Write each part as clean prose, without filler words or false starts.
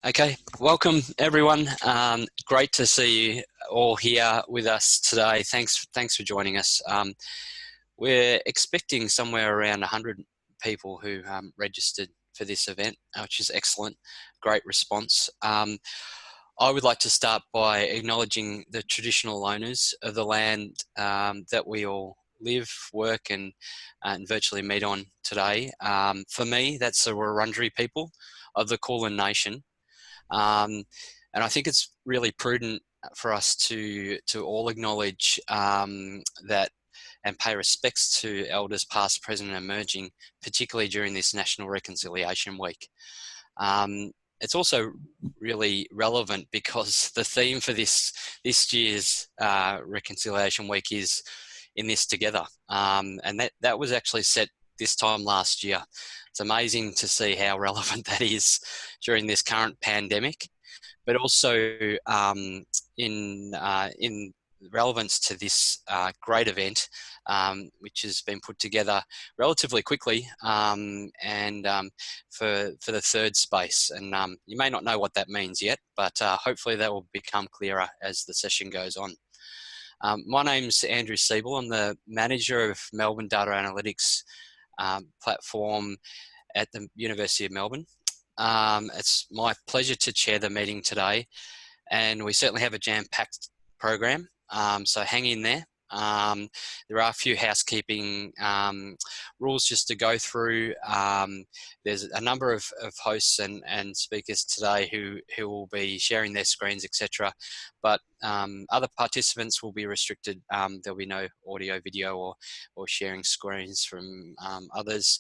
Okay, welcome everyone. Great to see you all here with us today. Thanks for joining us. We're expecting somewhere around 100 people who registered for this event, which is excellent. Great response. I would like to start by acknowledging the traditional owners of the land that we all live, work and virtually meet on today. For me, that's the Wurundjeri people of the Kulin Nation. And I think it's really prudent for us to all acknowledge that and pay respects to elders past, present and emerging, particularly during this National Reconciliation Week. It's also really relevant because the theme for this year's Reconciliation Week is In This Together. And that was actually set this time last year. It's amazing to see how relevant that is during this current pandemic, but also in relevance to this great event, which has been put together relatively quickly and for the third space. And you may not know what that means yet, but hopefully that will become clearer as the session goes on. My name's Andrew Siebel. I'm the manager of Melbourne Data Analytics Platform at the University of Melbourne. It's my pleasure to chair the meeting today, and we certainly have a jam-packed program, so hang in there. There are a few housekeeping rules just to go through. There's a number of hosts and speakers today who will be sharing their screens, etc. But other participants will be restricted. There'll be no audio, video or sharing screens from others.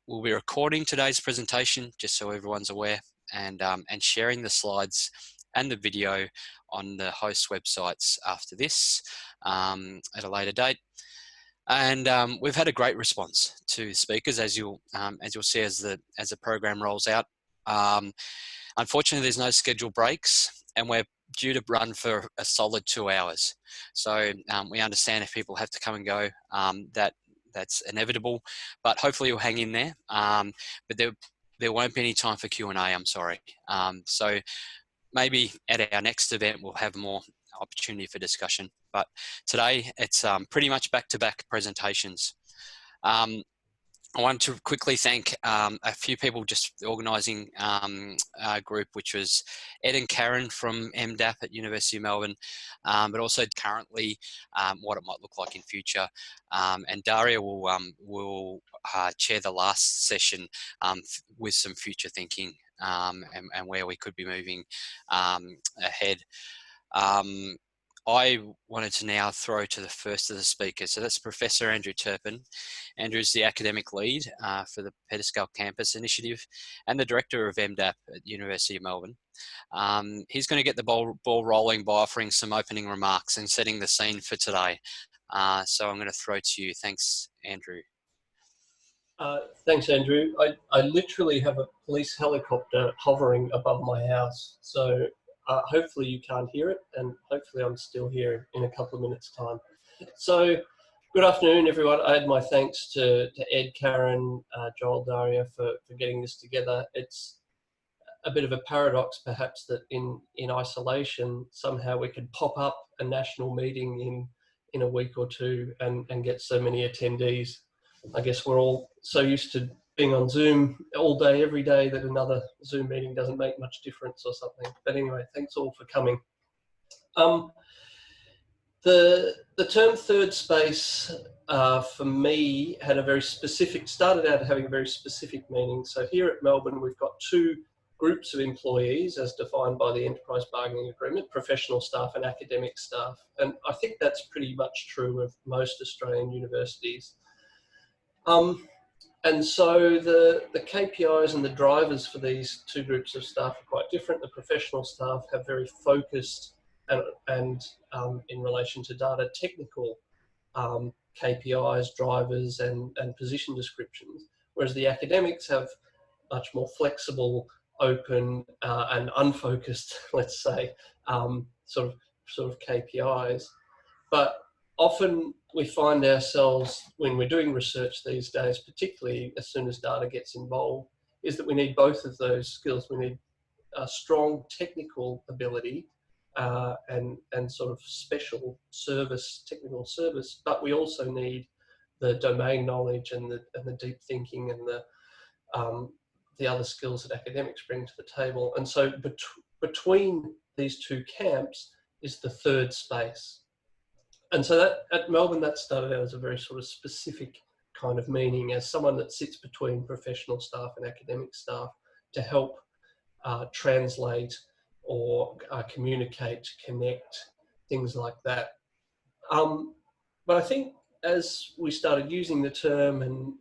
We'll be recording today's presentation just so everyone's aware, and sharing the slides and the video on the host websites after this at a later date. And we've had a great response to speakers, as you'll see as the program rolls out. Unfortunately, there's no scheduled breaks, and we're due to run for a solid 2 hours. So we understand if people have to come and go, that's inevitable, but hopefully you'll hang in there. But there won't be any time for Q&A, I'm sorry. So maybe at our next event, we'll have more opportunity for discussion. But today, it's pretty much back-to-back presentations. I want to quickly thank a few people, just the organising group, which was Ed and Karen from MDAP at University of Melbourne, but also currently what it might look like in future. And Daria will chair the last session with some future thinking and where we could be moving ahead. I wanted to now throw to the first of the speakers. So that's Professor Andrew Turpin. Andrew is the academic lead for the Peterscale Campus Initiative and the director of MDAP at University of Melbourne. He's going to get the ball rolling by offering some opening remarks and setting the scene for today. So I'm going to throw to you. Thanks, Andrew. Thanks, Andrew. I literally have a police helicopter hovering above my house. So hopefully you can't hear it, and hopefully I'm still here in a couple of minutes' time. So good afternoon, everyone. I add my thanks to Ed, Karen, Joel, Daria for getting this together. It's a bit of a paradox, perhaps, that in isolation, somehow we could pop up a national meeting in a week or two and get so many attendees. I guess we're all so used to being on Zoom all day, every day, that another Zoom meeting doesn't make much difference or something. But anyway, thanks all for coming. The term third space for me had a very specific, started out having a very specific meaning. So here at Melbourne, we've got two groups of employees as defined by the Enterprise Bargaining Agreement, professional staff and academic staff. And I think that's pretty much true of most Australian universities. And so the KPIs and the drivers for these two groups of staff are quite different. The professional staff have very focused and in relation to data, technical KPIs, drivers and position descriptions, whereas the academics have much more flexible, open and unfocused, let's say, sort of KPIs. But often we find ourselves, when we're doing research these days, particularly as soon as data gets involved, is that we need both of those skills. We need a strong technical ability and sort of special service, technical service, but we also need the domain knowledge and the deep thinking and the other skills that academics bring to the table. And so between these two camps is the third space. And so that at Melbourne, that started out as a very sort of specific kind of meaning, as someone that sits between professional staff and academic staff to help translate or communicate, connect, things like that. But I think as we started using the term and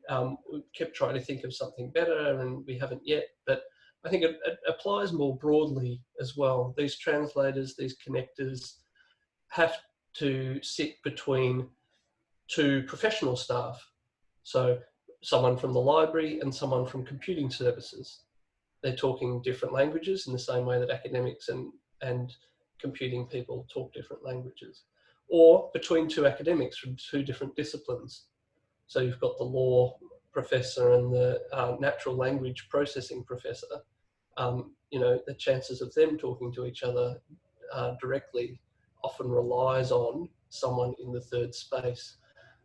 we kept trying to think of something better, and we haven't yet, but I think it applies more broadly as well. These translators, these connectors have to sit between two professional staff. So someone from the library and someone from computing services. They're talking different languages in the same way that academics and computing people talk different languages. Or between two academics from two different disciplines. So you've got the law professor and the natural language processing professor. You know, the chances of them talking to each other directly often relies on someone in the third space.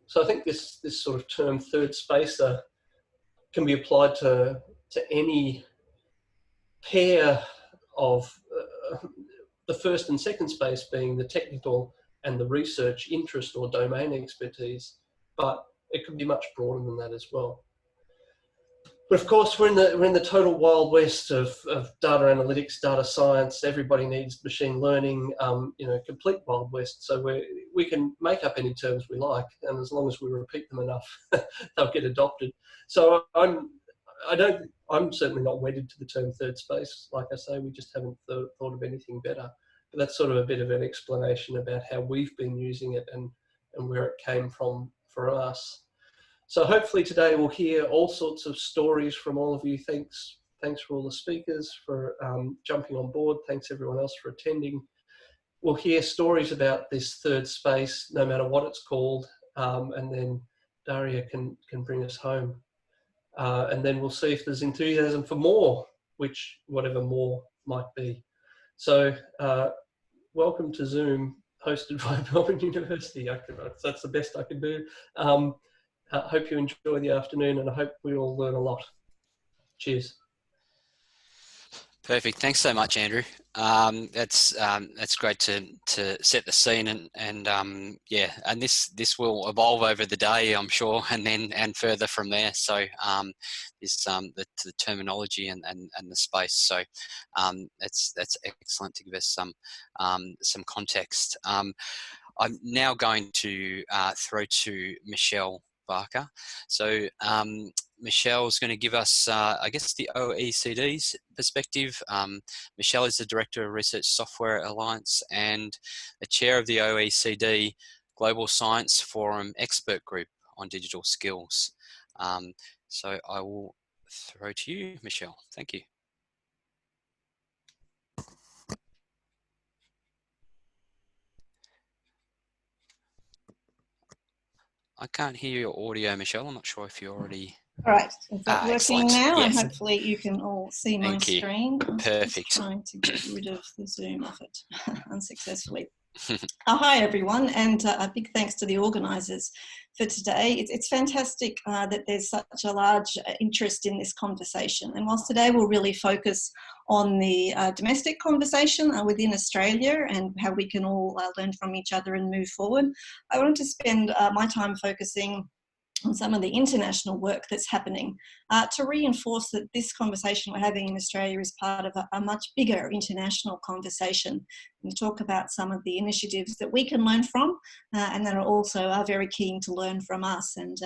So I think this sort of term third spacer can be applied to any pair of the first and second space being the technical and the research interest or domain expertise, but it could be much broader than that as well. But of course, we're in the total wild west of data analytics, data science. Everybody needs machine learning, you know, complete wild west. So we can make up any terms we like, and as long as we repeat them enough, they'll get adopted. So I'm certainly not wedded to the term third space. Like I say, we just haven't thought of anything better. But that's sort of a bit of an explanation about how we've been using it and where it came from for us. So hopefully today we'll hear all sorts of stories from all of you. Thanks for all the speakers for jumping on board. Thanks everyone else for attending. We'll hear stories about this third space, no matter what it's called, and then Daria can bring us home. And then we'll see if there's enthusiasm for more, whatever more might be. So welcome to Zoom, hosted by Melbourne University. That's the best I can do. I hope you enjoy the afternoon, and I hope we all learn a lot. Cheers. Perfect. Thanks so much, Andrew. That's great to set the scene and yeah, and this will evolve over the day, I'm sure, and further from there. So this the terminology and the space. So that's excellent to give us some context. I'm now going to throw to Michelle Barker. So Michelle's going to give us, I guess, the OECD's perspective. Michelle is the Director of Research Software Alliance and the Chair of the OECD Global Science Forum Expert Group on Digital Skills. So I will throw to you, Michelle. Thank you. I can't hear your audio, Michelle. I'm not sure if you're already... All right, is that working excellent. now? Yes. And hopefully you can all see my screen. Perfect. I'm trying to get rid of the Zoom of it unsuccessfully. Hi everyone, and a big thanks to the organisers for today. It's fantastic that there's such a large interest in this conversation, and whilst today we'll really focus on the domestic conversation within Australia and how we can all learn from each other and move forward, I wanted to spend my time focusing on some of the international work that's happening to reinforce that this conversation we're having in Australia is part of a much bigger international conversation, and talk about some of the initiatives that we can learn from and that are also very keen to learn from us. And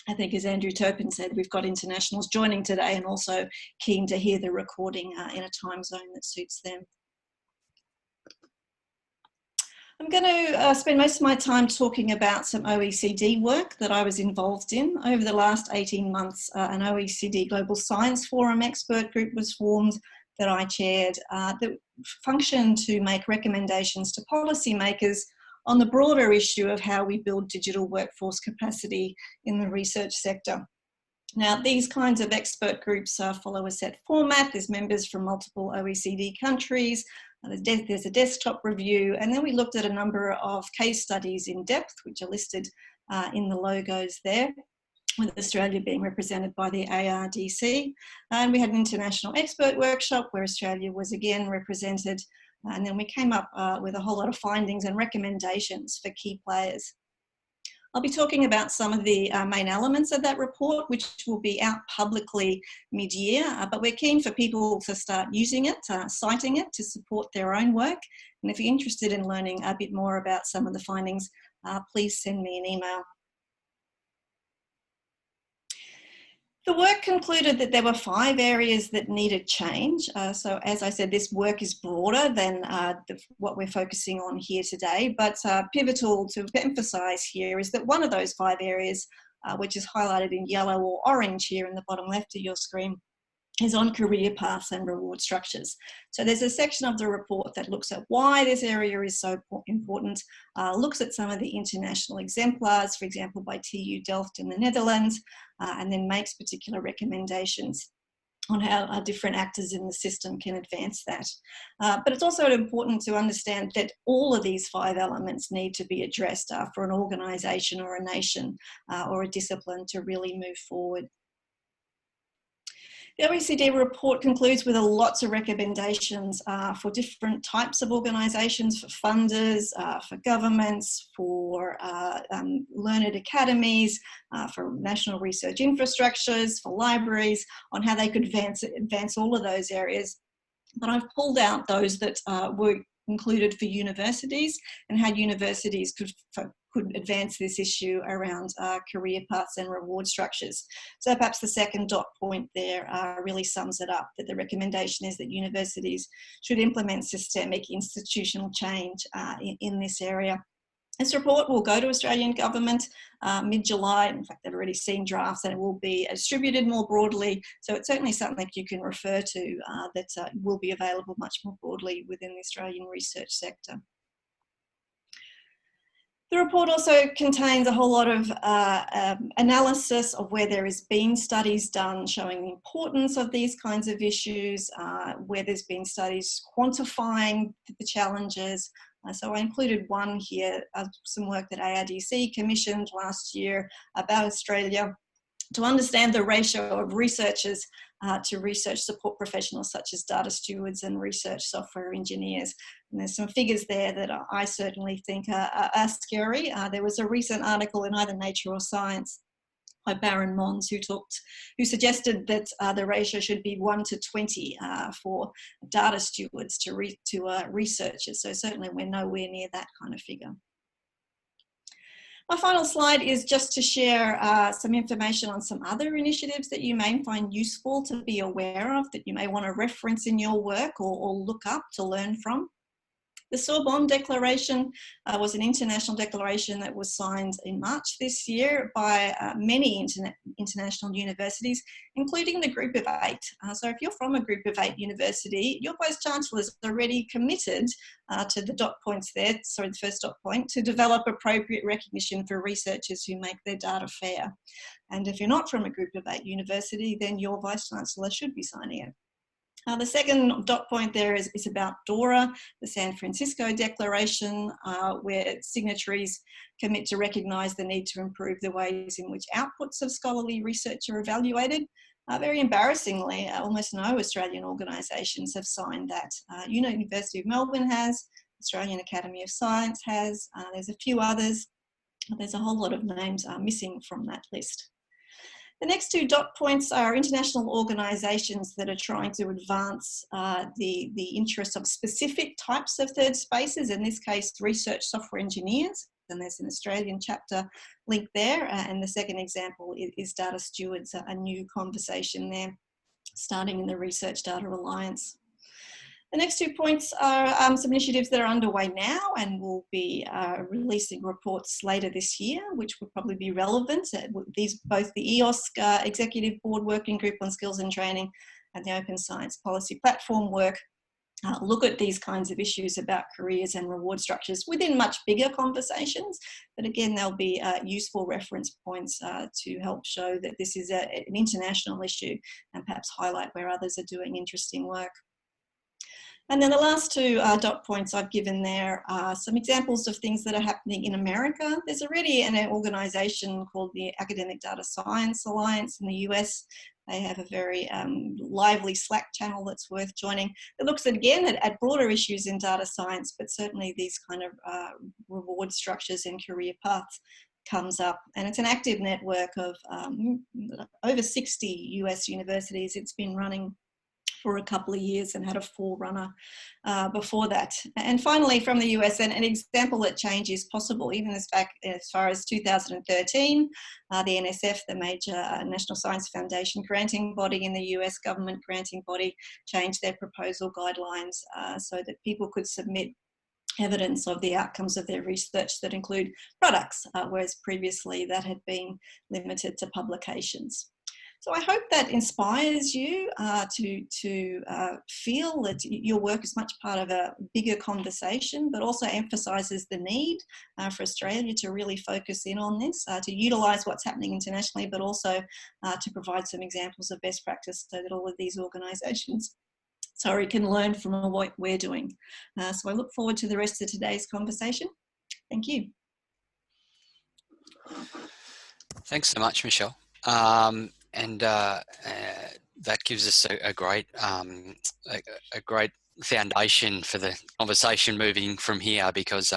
I think, as Andrew Turpin said, we've got internationals joining today and also keen to hear the recording in a time zone that suits them. I'm going to spend most of my time talking about some OECD work that I was involved in. Over the last 18 months, an OECD Global Science Forum expert group was formed that I chaired that functioned to make recommendations to policymakers on the broader issue of how we build digital workforce capacity in the research sector. Now, these kinds of expert groups follow a set format. There's members from multiple OECD countries. There's a desktop review. And then we looked at a number of case studies in depth, which are listed in the logos there, with Australia being represented by the ARDC. And we had an international expert workshop where Australia was again represented. And then we came up with a whole lot of findings and recommendations for key players. I'll be talking about some of the main elements of that report, which will be out publicly mid-year, but we're keen for people to start using it, citing it to support their own work. And if you're interested in learning a bit more about some of the findings, please send me an email. The work concluded that there were 5 areas that needed change. So as I said, this work is broader than what we're focusing on here today, but pivotal to emphasise here is that one of those 5 areas, which is highlighted in yellow or orange here in the bottom left of your screen, is on career paths and reward structures. So there's a section of the report that looks at why this area is so important, looks at some of the international exemplars, for example, by TU Delft in the Netherlands, and then makes particular recommendations on how different actors in the system can advance that. But it's also important to understand that all of these 5 elements need to be addressed for an organisation or a nation or a discipline to really move forward. The OECD report concludes with lots of recommendations for different types of organisations, for funders, for governments, for learned academies, for national research infrastructures, for libraries, on how they could advance all of those areas. But I've pulled out those that were included for universities and how universities could advance this issue around career paths and reward structures. So perhaps the second dot point there really sums it up, that the recommendation is that universities should implement systemic institutional change in this area. This report will go to Australian government mid-July. In fact, they've already seen drafts and it will be distributed more broadly. So it's certainly something you can refer to that will be available much more broadly within the Australian research sector. The report also contains a whole lot of analysis of where there has been studies done showing the importance of these kinds of issues, where there's been studies quantifying the challenges. So I included one here, some work that ARDC commissioned last year about Australia to understand the ratio of researchers to research support professionals such as data stewards and research software engineers. And there's some figures there that I certainly think are scary. There was a recent article in either Nature or Science by Baron Mons who suggested that the ratio should be 1 to 20 for data stewards to researchers. So certainly we're nowhere near that kind of figure. My final slide is just to share some information on some other initiatives that you may find useful to be aware of, that you may want to reference in your work or look up to learn from. The Sorbonne Declaration was an international declaration that was signed in March this year by many international universities, including the Group of 8. So if you're from a Group of 8 university, your Vice-Chancellor is already committed to the dot points there, sorry, the first dot point, to develop appropriate recognition for researchers who make their data fair. And if you're not from a Group of 8 university, then your Vice-Chancellor should be signing it. The second dot point there is about DORA, the San Francisco Declaration, where signatories commit to recognise the need to improve the ways in which outputs of scholarly research are evaluated. Very embarrassingly, almost no Australian organisations have signed that. University of Melbourne has, Australian Academy of Science has, there's a few others. There's a whole lot of names missing from that list. The next 2 dot points are international organisations that are trying to advance the interests of specific types of third spaces, in this case, research software engineers. And there's an Australian chapter link there. And the second example is data stewards, a new conversation there, starting in the Research Data Alliance. The next 2 points are some initiatives that are underway now and will be releasing reports later this year, which will probably be relevant. Both the EOSC Executive Board Working Group on Skills and Training and the Open Science Policy Platform work look at these kinds of issues about careers and reward structures within much bigger conversations. But again, there'll be useful reference points to help show that this is an international issue and perhaps highlight where others are doing interesting work. And then the last two dot points I've given there are some examples of things that are happening in America. There's already an organisation called the Academic Data Science Alliance in the US. They have a very lively Slack channel that's worth joining. It looks again at broader issues in data science, but certainly these kind of reward structures and career paths comes up. And it's an active network of over 60 US universities. It's been running for a couple of years and had a forerunner before that. And finally, from the US, an example that change is possible, even as far as 2013, the NSF, the major National Science Foundation granting body in the US, government granting body, changed their proposal guidelines so that people could submit evidence of the outcomes of their research that include products, whereas previously that had been limited to publications. So I hope that inspires you to feel that your work is much part of a bigger conversation, but also emphasises the need for Australia to really focus in on this, to utilise what's happening internationally, but also to provide some examples of best practice so that all of these organisations can learn from what we're doing. So I look forward to the rest of today's conversation. Thank you. Thanks so much, Michelle. And that gives us a great foundation for the conversation moving from here, because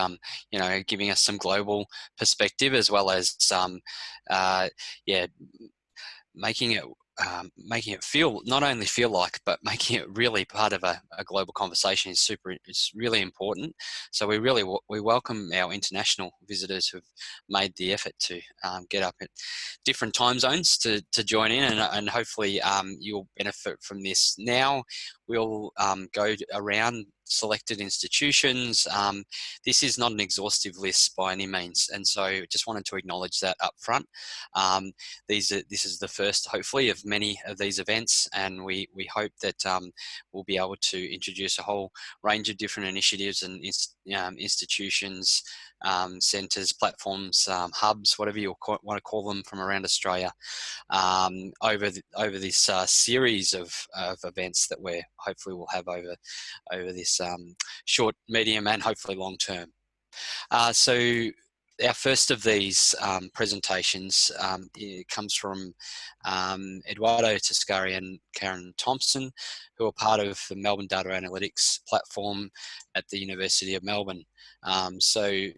you know, giving us some global perspective as well as making it feel, not only feel like, but making it really part of a global conversation is really important. So we welcome our international visitors who've made the effort to get up at different time zones to join in, and hopefully you'll benefit from this. Now we'll go around selected institutions. This is not an exhaustive list by any means, and so just wanted to acknowledge that up front. This is the first, hopefully, of many of these events, and we hope that we'll be able to introduce a whole range of different initiatives and institutions, centres, platforms, hubs, whatever you want to call them, from around Australia over this series of events that we're hopefully will have over this short, medium, and hopefully long term. So our first of these presentations it comes from Eduardo Toscari and Karen Thompson, who are part of the Melbourne Data Analytics Platform at the University of Melbourne. MDAP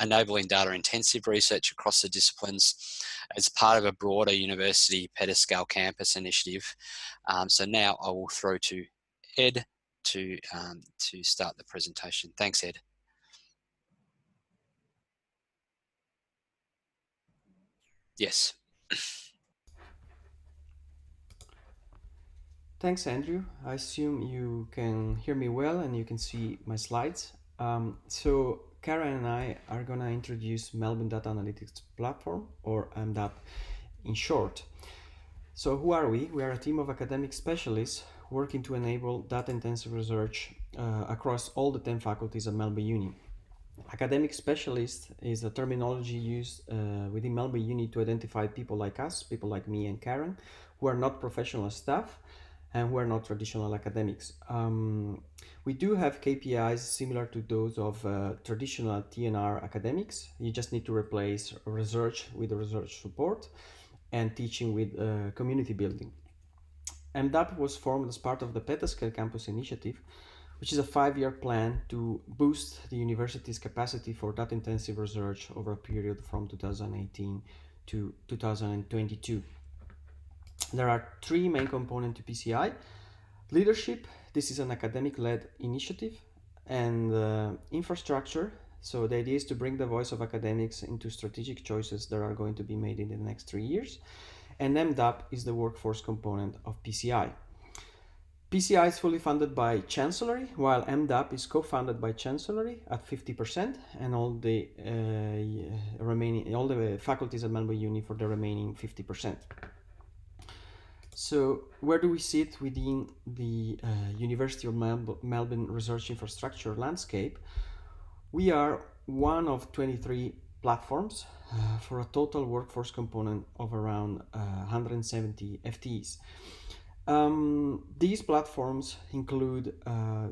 enabling data-intensive research across the disciplines as part of a broader university petascale campus initiative. So now I will throw to Ed to start the presentation. Thanks, Ed. Yes. Thanks, Andrew. I assume you can hear me well and you can see my slides. So Karen and I are going to introduce Melbourne Data Analytics Platform, or MDAP in short. So who are we? We are a team of academic specialists working to enable data-intensive research across all the 10 faculties at Melbourne Uni. Academic specialist is a terminology used within Melbourne Uni to identify people like us, people like me and Karen, who are not professional staff and who are not traditional academics. We do have KPIs similar to those of traditional TNR academics. You just need to replace research with research support and teaching with community building. MDAP was formed as part of the Petascale Campus Initiative, which is a 5-year plan to boost the university's capacity for data-intensive research over a period from 2018 to 2022. There are 3 main components to PCI. Leadership, this is an academic-led initiative, and infrastructure. So the idea is to bring the voice of academics into strategic choices that are going to be made in the next 3 years. And MDAP is the workforce component of PCI. PCI is fully funded by Chancellery, while MDAP is co-funded by Chancellery at 50%, and all the faculties at Melbourne Uni for the remaining 50%. So where do we sit within the University of Melbourne research infrastructure landscape? We are one of 23 platforms for a total workforce component of around 170 FTEs. These platforms include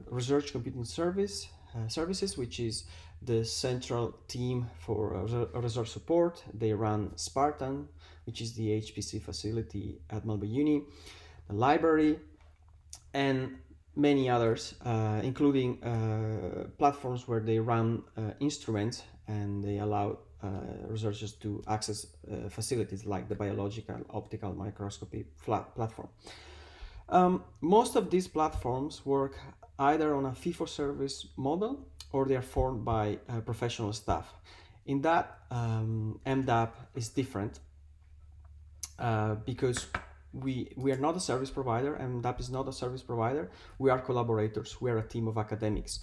Research Computing Services, which is the central team for research support. They run Spartan, which is the HPC facility at Melbourne Uni, the library, and many others, including platforms where they run instruments and they allow researchers to access facilities like the biological optical microscopy platform. Most of these platforms work either on a fee-for-service model or they are formed by professional staff. In that, MDAP is different because we are not a service provider, and MDAP is not a service provider. We are collaborators. We are a team of academics.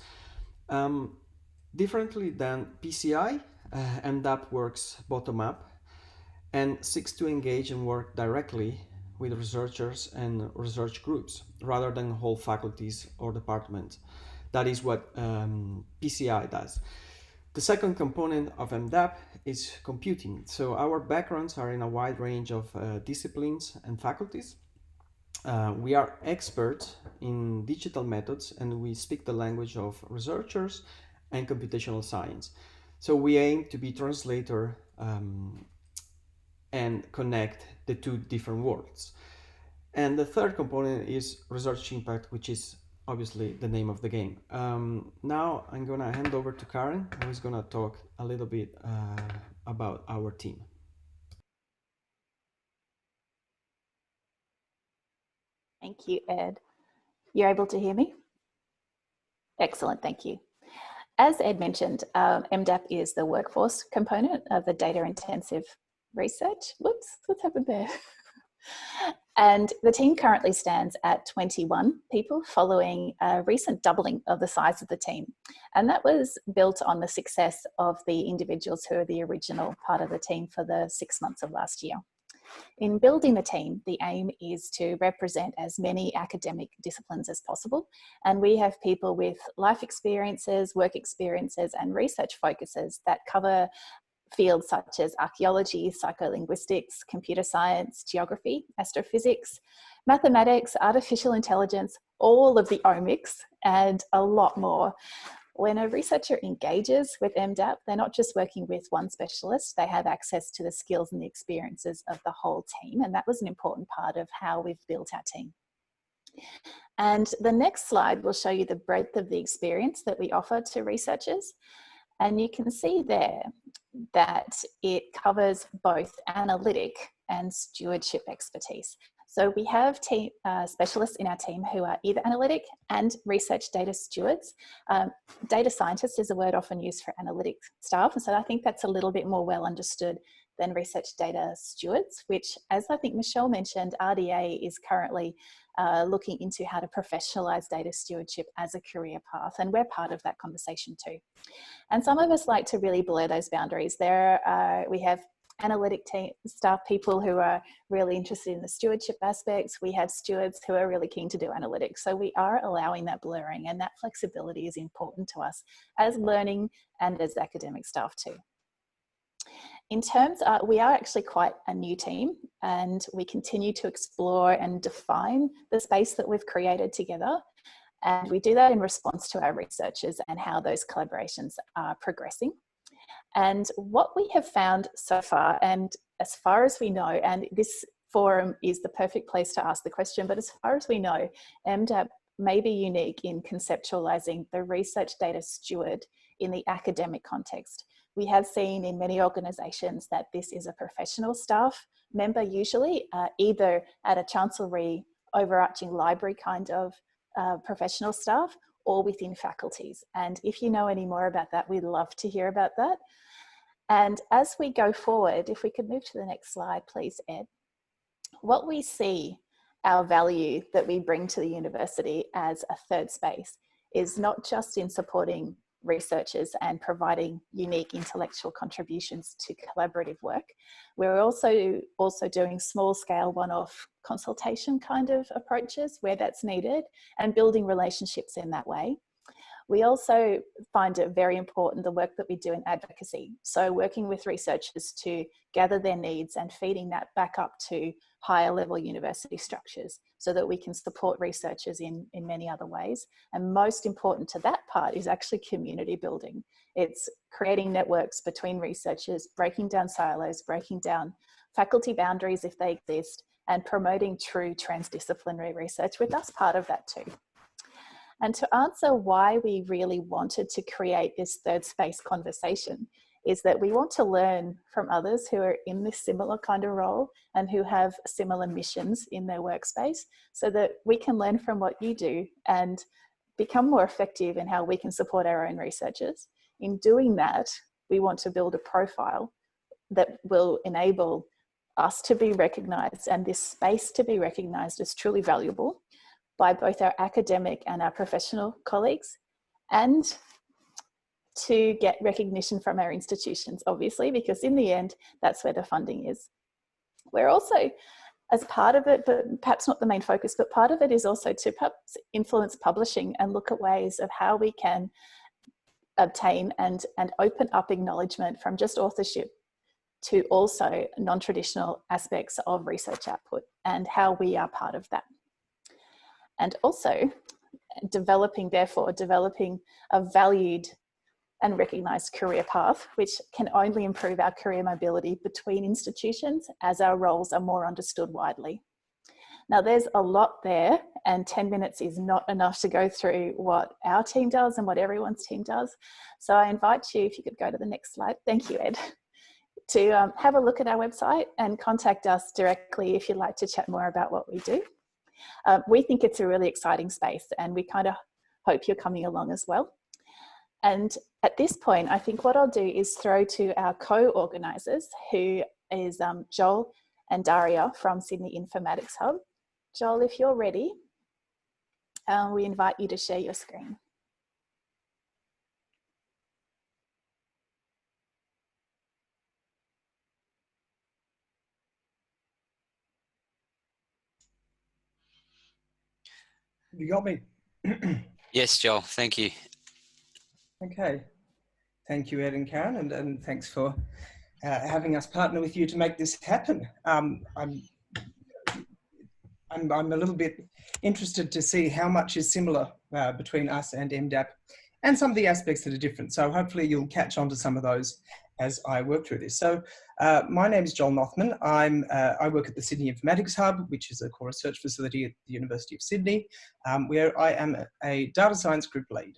Differently than PCI, MDAP works bottom-up and seeks to engage and work directly with researchers and research groups rather than whole faculties or departments. That is what PCI does. The second component of MDAP is computing. So our backgrounds are in a wide range of disciplines and faculties. We are experts in digital methods and we speak the language of researchers and computational science. So we aim to be translator and connect the two different worlds. And the third component is research impact, which is obviously the name of the game. Now I'm gonna hand over to Karen, who is gonna talk a little bit about our team. Thank you, Ed. You're able to hear me? Excellent, thank you. As Ed mentioned, MDAP is the workforce component of the data-intensive research. Whoops, what's happened there? And the team currently stands at 21 people following a recent doubling of the size of the team. And that was built on the success of the individuals who are the original part of the team for the 6 months of last year. In building the team, the aim is to represent as many academic disciplines as possible. And we have people with life experiences, work experiences, and research focuses that cover fields such as archaeology, psycholinguistics, computer science, geography, astrophysics, mathematics, artificial intelligence, all of the omics, and a lot more. When a researcher engages with MDAP, they're not just working with one specialist, they have access to the skills and the experiences of the whole team. And that was an important part of how we've built our team. And the next slide will show you the breadth of the experience that we offer to researchers. And you can see there that it covers both analytic and stewardship expertise. So we have specialists in our team who are either analytic and research data stewards. Data scientist is a word often used for analytic staff. And so I think that's a little bit more well understood than research data stewards, which, as I think Michelle mentioned, RDA is currently looking into how to professionalize data stewardship as a career path. And we're part of that conversation too. And some of us like to really blur those boundaries. We have analytic staff people who are really interested in the stewardship aspects. We have stewards who are really keen to do analytics. So we are allowing that blurring, and that flexibility is important to us as learning and as academic staff too. In terms, we are actually quite a new team, and we continue to explore and define the space that we've created together. And we do that in response to our researchers and how those collaborations are progressing. And what we have found so far, and as far as we know, and this forum is the perfect place to ask the question, but as far as we know, MDAP may be unique in conceptualizing the research data steward in the academic context. We have seen in many organizations that this is a professional staff member, usually either at a chancellery, overarching library kind of professional staff, or within faculties. And if you know any more about that, we'd love to hear about that. And as we go forward, if we could move to the next slide, please, Ed. What we see, our value that we bring to the university as a third space, is not just in supporting researchers and providing unique intellectual contributions to collaborative work. We're also doing small scale one-off consultation kind of approaches where that's needed and building relationships in that way. We also find it very important, the work that we do in advocacy. So working with researchers to gather their needs and feeding that back up to higher level university structures so that we can support researchers in many other ways. And most important to that part is actually community building. It's creating networks between researchers, breaking down silos, breaking down faculty boundaries if they exist, and promoting true transdisciplinary research with us part of that too. And to answer why we really wanted to create this third space conversation is that we want to learn from others who are in this similar kind of role and who have similar missions in their workspace so that we can learn from what you do and become more effective in how we can support our own researchers. In doing that, we want to build a profile that will enable us to be recognised and this space to be recognised as truly valuable by both our academic and our professional colleagues, and to get recognition from our institutions, obviously, because in the end, that's where the funding is. We're also, as part of it, but perhaps not the main focus, but part of it is also to perhaps influence publishing and look at ways of how we can obtain and open up acknowledgement from just authorship to also non-traditional aspects of research output and how we are part of that. And also developing a valued and recognised career path, which can only improve our career mobility between institutions as our roles are more understood widely. Now there's a lot there, and 10 minutes is not enough to go through what our team does and what everyone's team does. So I invite you, if you could go to the next slide, thank you Ed, to have a look at our website and contact us directly if you'd like to chat more about what we do. We think it's a really exciting space and we kind of hope you're coming along as well. And at this point, I think what I'll do is throw to our co-organisers, who is Joel and Daria from Sydney Informatics Hub. Joel, if you're ready, we invite you to share your screen. You got me? Yes, Joel, thank you. Okay. Thank you, Ed and Karen, and thanks for having us partner with you to make this happen. I'm a little bit interested to see how much is similar between us and MDAP and some of the aspects that are different. So hopefully you'll catch on to some of those as I work through this. So my name is Joel Nothman. I work at the Sydney Informatics Hub, which is a core research facility at the University of Sydney, where I am a data science group lead.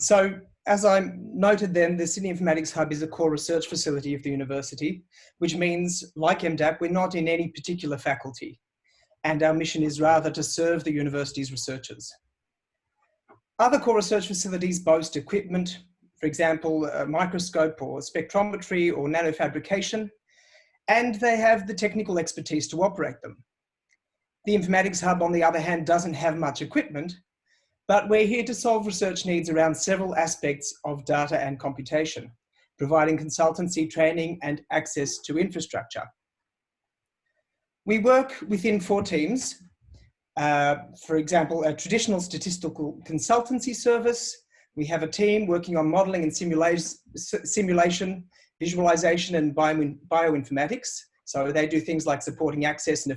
So as I noted then, the Sydney Informatics Hub is a core research facility of the university, which means, like MDAP, we're not in any particular faculty, and our mission is rather to serve the university's researchers. Other core research facilities boast equipment, for example, a microscope or spectrometry or nanofabrication, and they have the technical expertise to operate them. The Informatics Hub, on the other hand, doesn't have much equipment, but we're here to solve research needs around several aspects of data and computation, providing consultancy, training, and access to infrastructure. We work within 4 teams. For example, a traditional statistical consultancy service. We have a team working on modeling and simulation, visualization, and bioinformatics. So they do things like supporting access and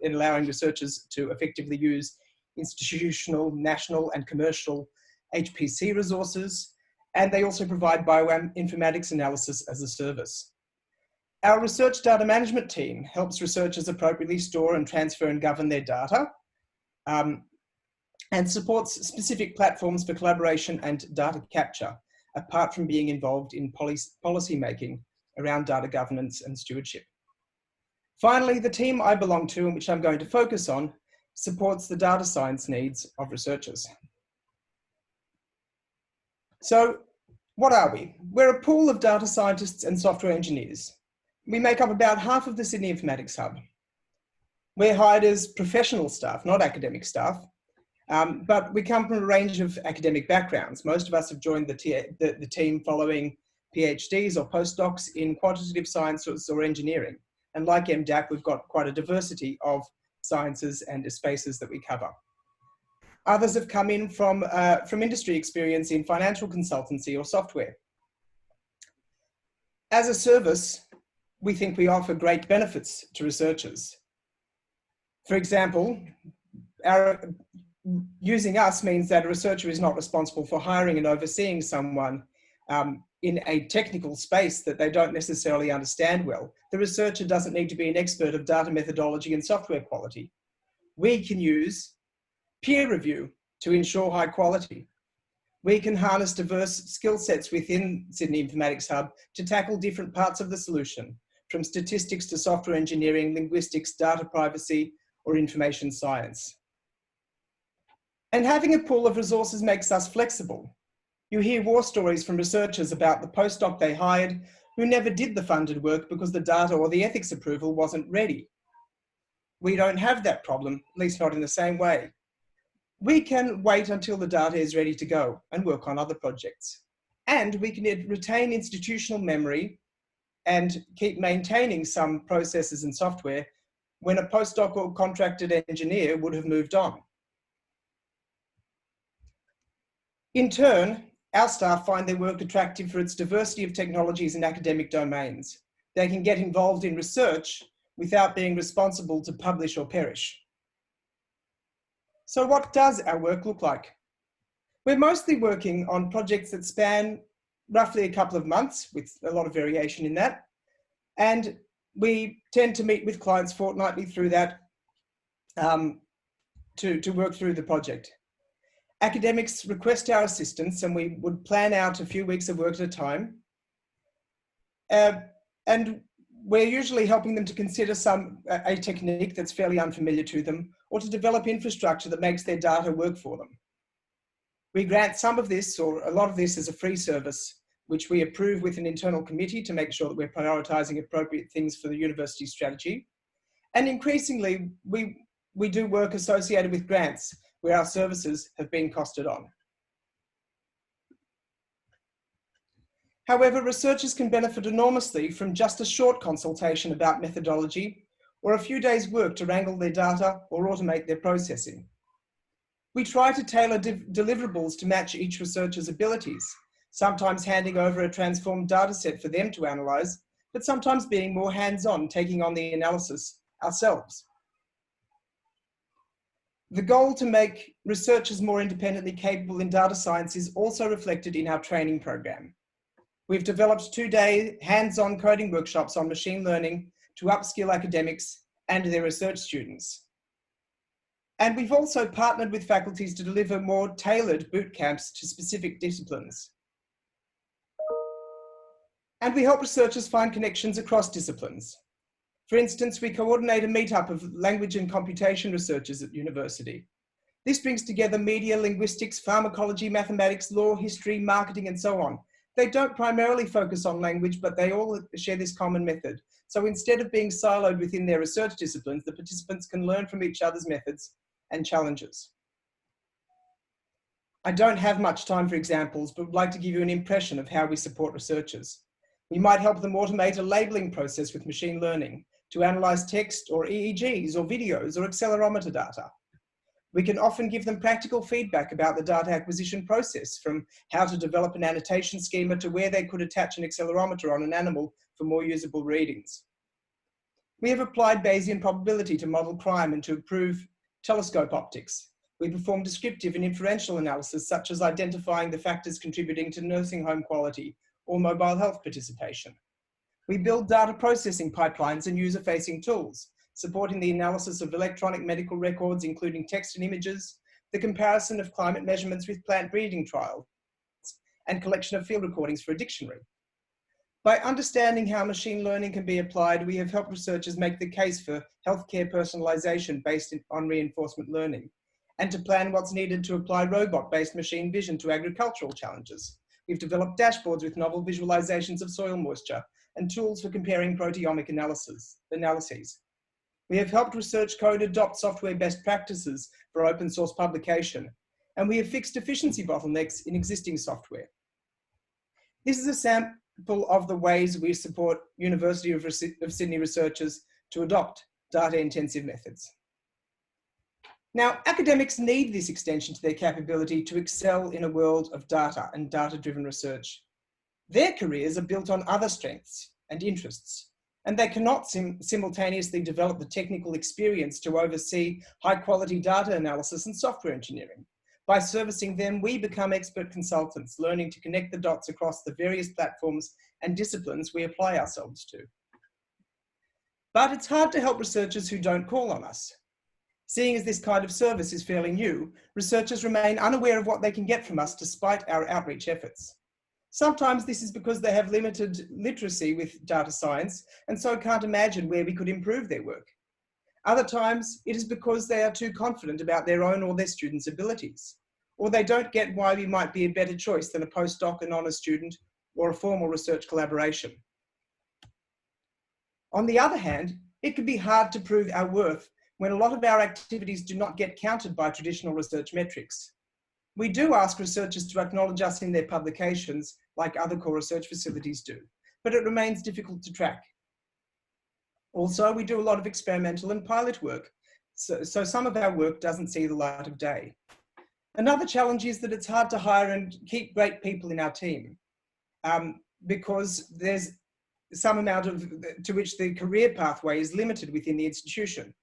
allowing researchers to effectively use institutional, national, and commercial HPC resources. And they also provide bioinformatics analysis as a service. Our research data management team helps researchers appropriately store and transfer and govern their data, and supports specific platforms for collaboration and data capture, apart from being involved in policy making around data governance and stewardship. Finally, the team I belong to, and which I'm going to focus on, supports the data science needs of researchers. So what are we? We're a pool of data scientists and software engineers. We make up about half of the Sydney Informatics Hub. We're hired as professional staff, not academic staff, But we come from a range of academic backgrounds. Most of us have joined the team following PhDs or postdocs in quantitative sciences or engineering. And like MDAP, we've got quite a diversity of sciences and spaces that we cover. Others have come in from industry experience in financial consultancy or software. As a service, we think we offer great benefits to researchers. For example, using us means that a researcher is not responsible for hiring and overseeing someone in a technical space that they don't necessarily understand well. The researcher doesn't need to be an expert of data methodology and software quality. We can use peer review to ensure high quality. We can harness diverse skill sets within Sydney Informatics Hub to tackle different parts of the solution, from statistics to software engineering, linguistics, data privacy, or information science. And having a pool of resources makes us flexible. You hear war stories from researchers about the postdoc they hired who never did the funded work because the data or the ethics approval wasn't ready. We don't have that problem, at least not in the same way. We can wait until the data is ready to go and work on other projects. And we can retain institutional memory and keep maintaining some processes and software when a postdoc or contracted engineer would have moved on. In turn, our staff find their work attractive for its diversity of technologies and academic domains. They can get involved in research without being responsible to publish or perish. So what does our work look like? We're mostly working on projects that span roughly a couple of months, with a lot of variation in that. And we tend to meet with clients fortnightly through that to work through the project. Academics request our assistance and we would plan out a few weeks of work at a time. And we're usually helping them to consider a technique that's fairly unfamiliar to them, or to develop infrastructure that makes their data work for them. We grant some of this, or a lot of this, as a free service, which we approve with an internal committee to make sure that we're prioritizing appropriate things for the university strategy. And increasingly, we do work associated with grants where our services have been costed on. However, researchers can benefit enormously from just a short consultation about methodology or a few days' work to wrangle their data or automate their processing. We try to tailor deliverables to match each researcher's abilities, sometimes handing over a transformed data set for them to analyze, but sometimes being more hands-on, taking on the analysis ourselves. The goal to make researchers more independently capable in data science is also reflected in our training program. We've developed 2-day hands-on coding workshops on machine learning to upskill academics and their research students. And we've also partnered with faculties to deliver more tailored boot camps to specific disciplines. And we help researchers find connections across disciplines. For instance, we coordinate a meetup of language and computation researchers at university. This brings together media, linguistics, pharmacology, mathematics, law, history, marketing, and so on. They don't primarily focus on language, but they all share this common method. So instead of being siloed within their research disciplines, the participants can learn from each other's methods and challenges. I don't have much time for examples, but would like to give you an impression of how we support researchers. We might help them automate a labeling process with machine learning to analyze text or EEGs or videos or accelerometer data. We can often give them practical feedback about the data acquisition process, from how to develop an annotation schema to where they could attach an accelerometer on an animal for more usable readings. We have applied Bayesian probability to model crime and to improve telescope optics. We perform descriptive and inferential analysis, such as identifying the factors contributing to nursing home quality or mobile health participation. We build data processing pipelines and user-facing tools, supporting the analysis of electronic medical records, including text and images, the comparison of climate measurements with plant breeding trials, and collection of field recordings for a dictionary. By understanding how machine learning can be applied, we have helped researchers make the case for healthcare personalization based on reinforcement learning, and to plan what's needed to apply robot-based machine vision to agricultural challenges. We've developed dashboards with novel visualizations of soil moisture and tools for comparing proteomic analyses. We have helped research code adopt software best practices for open source publication, and we have fixed efficiency bottlenecks in existing software. This is a sample of the ways we support University of Sydney researchers to adopt data-intensive methods. Now, academics need this extension to their capability to excel in a world of data and data-driven research. Their careers are built on other strengths and interests, and they cannot simultaneously develop the technical experience to oversee high-quality data analysis and software engineering. By servicing them, we become expert consultants, learning to connect the dots across the various platforms and disciplines we apply ourselves to. But it's hard to help researchers who don't call on us. Seeing as this kind of service is fairly new, researchers remain unaware of what they can get from us despite our outreach efforts. Sometimes this is because they have limited literacy with data science and so can't imagine where we could improve their work. Other times, it is because they are too confident about their own or their students' abilities, or they don't get why we might be a better choice than a postdoc, an honours student, or a formal research collaboration. On the other hand, it can be hard to prove our worth when a lot of our activities do not get counted by traditional research metrics. We do ask researchers to acknowledge us in their publications, like other core research facilities do, but it remains difficult to track. Also, we do a lot of experimental and pilot work, so some of our work doesn't see the light of day. Another challenge is that it's hard to hire and keep great people in our team because there's some amount to which the career pathway is limited within the institution.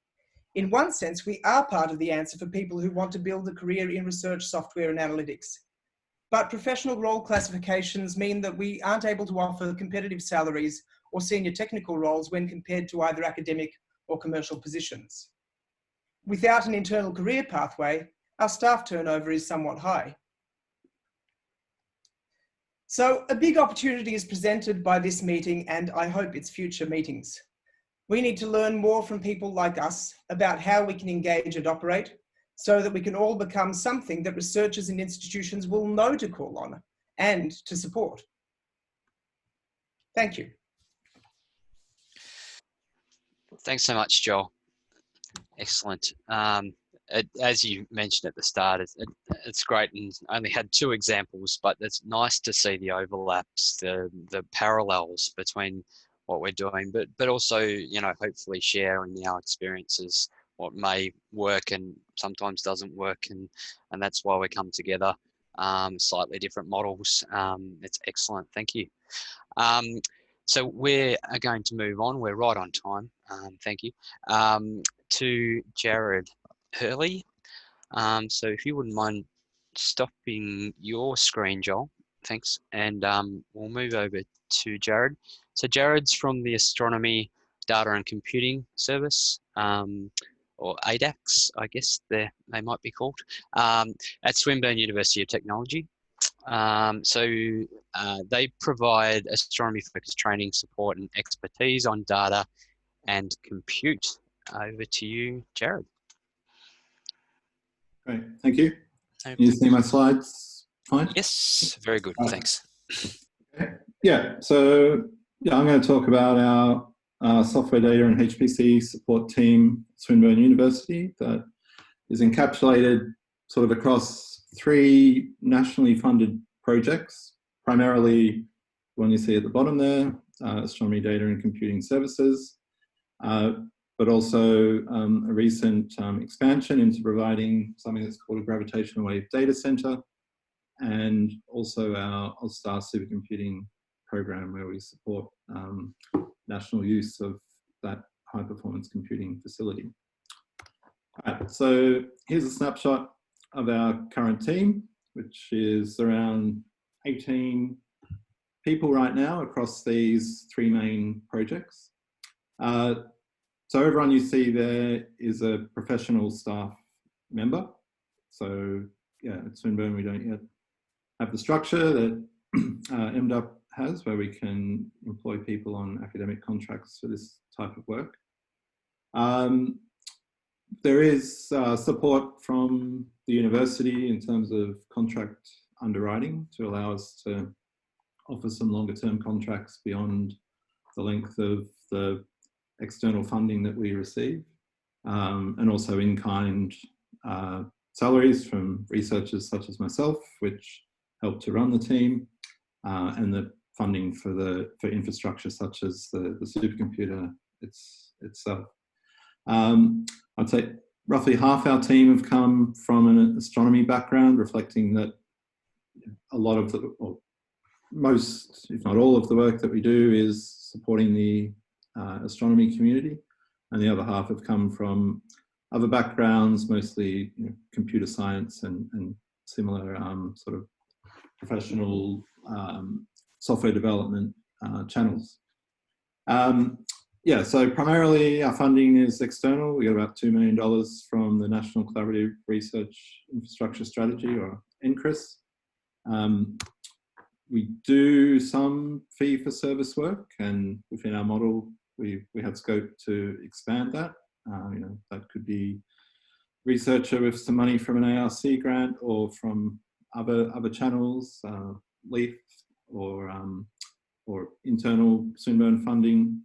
In one sense, we are part of the answer for people who want to build a career in research, software, and analytics. But professional role classifications mean that we aren't able to offer competitive salaries or senior technical roles when compared to either academic or commercial positions. Without an internal career pathway, our staff turnover is somewhat high. So a big opportunity is presented by this meeting, and I hope its future meetings. We need to learn more from people like us about how we can engage and operate so that we can all become something that researchers and institutions will know to call on and to support. Thank you. Thanks so much, Joel. Excellent. As you mentioned at the start, it's great, and only had 2 examples, but it's nice to see the overlaps, the parallels between what we're doing, but also, you know, hopefully sharing our experiences, what may work and sometimes doesn't work, and that's why we come together. Slightly different models. It's excellent. Thank you. So we are going to move on. We're right on time. Thank you. To Jared Hurley. So if you wouldn't mind stopping your screen, Joel, thanks. And we'll move over to Jared. So Jared's from the Astronomy Data and Computing Service, or ADACS, I guess they might be called, at Swinburne University of Technology. So they provide astronomy-focused training, support, and expertise on data and compute. Over to you, Jared. Great, thank you. Can you see my slides fine? Yes, very good, thanks. Okay. Yeah, so I'm going to talk about our software data and HPC support team at Swinburne University that is encapsulated sort of across 3 nationally funded projects, primarily one you see at the bottom there, Astronomy Data and Computing Services, but also a recent expansion into providing something that's called a gravitational wave data center, and also our All-Star Supercomputing program where we support national use of that high-performance computing facility. All right, so here's a snapshot of our current team, which is around 18 people right now across these 3 main projects. So everyone you see there is a professional staff member. So yeah, at Swinburne we don't yet have the structure that MDAP has, where we can employ people on academic contracts for this type of work. There is support from the university in terms of contract underwriting to allow us to offer some longer term contracts beyond the length of the external funding that we receive. and also in-kind salaries from researchers such as myself, which help to run the team, and the funding for infrastructure such as the supercomputer itself. I'd say roughly half our team have come from an astronomy background, reflecting that a lot of the, or most, if not all of the work that we do is supporting the astronomy community, and the other half have come from other backgrounds, mostly computer science and similar sort of professional software development channels. Yeah, so primarily our funding is external. We get about $2 million from the National Collaborative Research Infrastructure Strategy, or NCRIS. We do some fee-for-service work, and within our model, we have scope to expand that. That could be researcher with some money from an ARC grant or from other channels, LEAF or internal Swinburne funding.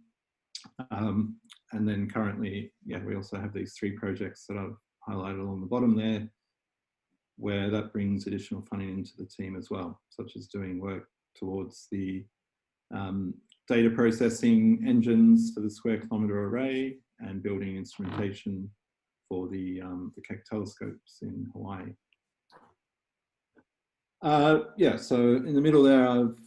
And then currently, we also have these 3 projects that I've highlighted along the bottom there, where that brings additional funding into the team as well, such as doing work towards the data processing engines for the Square Kilometre Array and building instrumentation for the Keck telescopes in Hawaii. So in the middle there, I've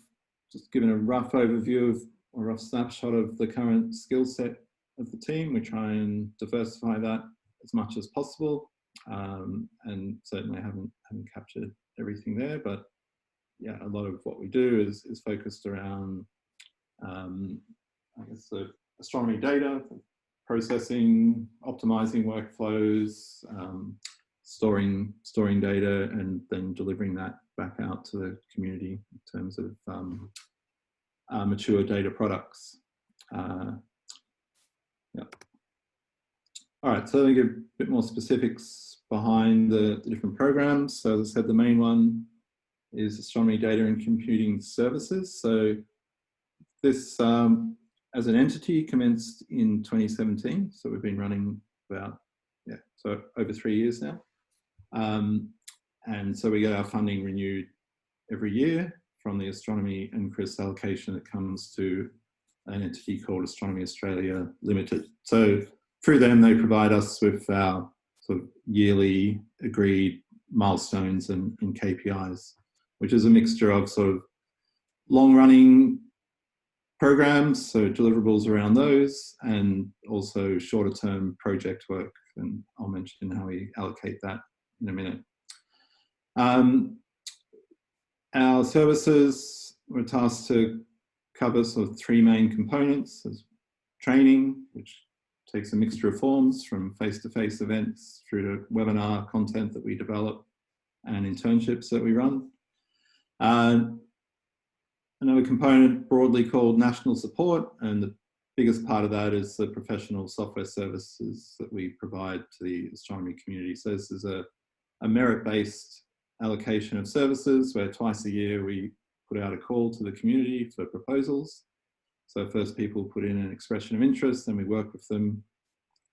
just given a rough overview of, a rough snapshot of the current skill set of the team. We try and diversify that as much as possible, and certainly haven't captured everything there, but yeah, a lot of what we do is focused around I guess the astronomy data, processing, optimizing workflows, storing data, and then delivering that back out to the community in terms of mature data products. All right, so let me give a bit more specifics behind the different programs. So as I said, the main one is Astronomy Data and Computing Services. So this, as an entity, commenced in 2017. So we've been running about, so over 3 years now. And so we get our funding renewed every year from the Astronomy NCRIS allocation that comes to an entity called Astronomy Australia Limited. So through them, they provide us with our sort of yearly agreed milestones and KPIs, which is a mixture of sort of long-running programs, so deliverables around those, and also shorter-term project work. And I'll mention how we allocate that in a minute. Our services were tasked to cover sort of 3 main components. There's training, which takes a mixture of forms from face-to-face events through to webinar content that we develop and internships that we run. Another component broadly called national support, and the biggest part of that is the professional software services that we provide to the astronomy community. So this is a merit-based allocation of services where twice a year we put out a call to the community for proposals. So first people put in an expression of interest, then we work with them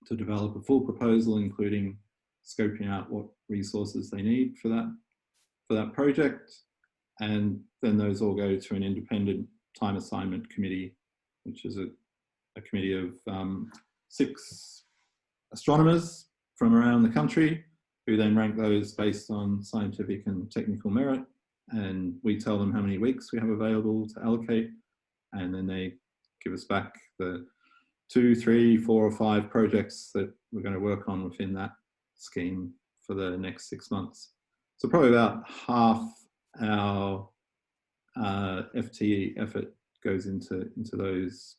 to develop a full proposal, including scoping out what resources they need for that project. And then those all go to an independent time assignment committee, which is a committee of 6 astronomers from around the country, who then rank those based on scientific and technical merit. And we tell them how many weeks we have available to allocate, and then they give us back the 2, 3, 4 or 5 projects that we're going to work on within that scheme for the next 6 months. So probably about half our FTE effort goes into those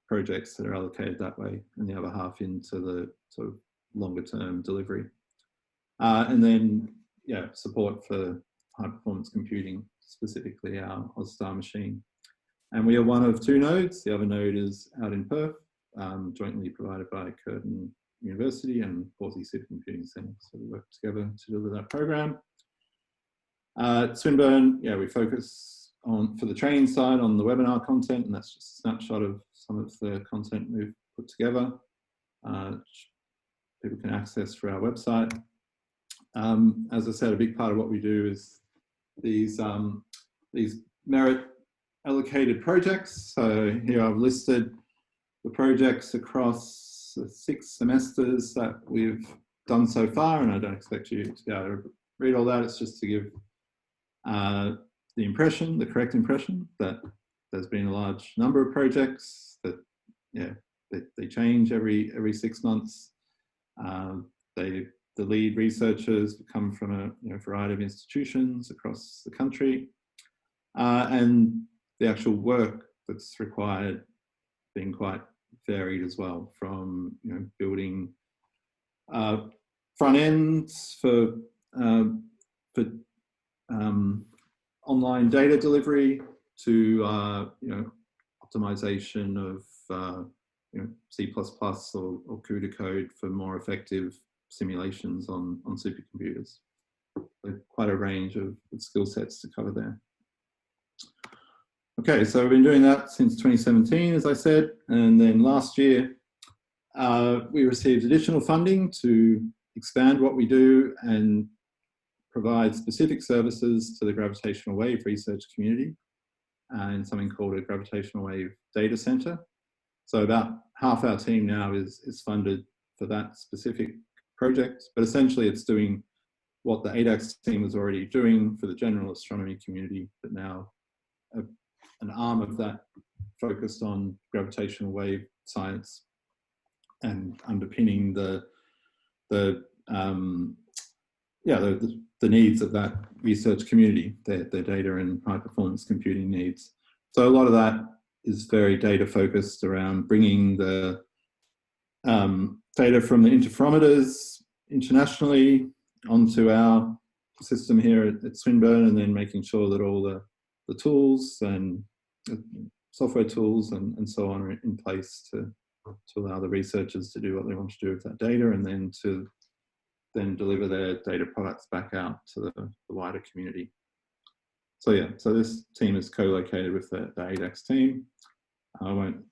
projects that are allocated that way, and the other half into the sort of longer term delivery. And then, support for high performance computing, specifically our OzStar machine. And we are one of 2 nodes. The other node is out in Perth, jointly provided by Curtin University and Pawsey Supercomputing Centre. So we work together to deliver that program. At Swinburne, we focus on, for the training side, on the webinar content, and that's just a snapshot of some of the content we've put together. people can access through our website. As I said, a big part of what we do is these merit allocated projects. So here I've listed the projects across 6 semesters that we've done so far, and I don't expect you to be able to read all that. It's just to give the correct impression that there's been a large number of projects that, yeah, they change every 6 months. The lead researchers come from a variety of institutions across the country, and the actual work that's required being quite varied as well, from building front ends for online data delivery to optimization of C++ or CUDA code for more effective simulations on supercomputers. So quite a range of skill sets to cover there. Okay, so we've been doing that since 2017, as I said, and then last year we received additional funding to expand what we do and provide specific services to the gravitational wave research community in something called a gravitational wave data center. So about half our team now is funded for that specific project, but essentially it's doing what the AEST team was already doing for the general astronomy community, but now an arm of that focused on gravitational wave science and underpinning the needs of that research community, their data and high performance computing needs. So a lot of that is very data focused around bringing the data from the interferometers internationally onto our system here at Swinburne, and then making sure that all the tools and software tools and so on are in place to allow the researchers to do what they want to do with that data, and then to deliver their data products back out to the wider community. So yeah, so this team is co-located with the AEST team. I won't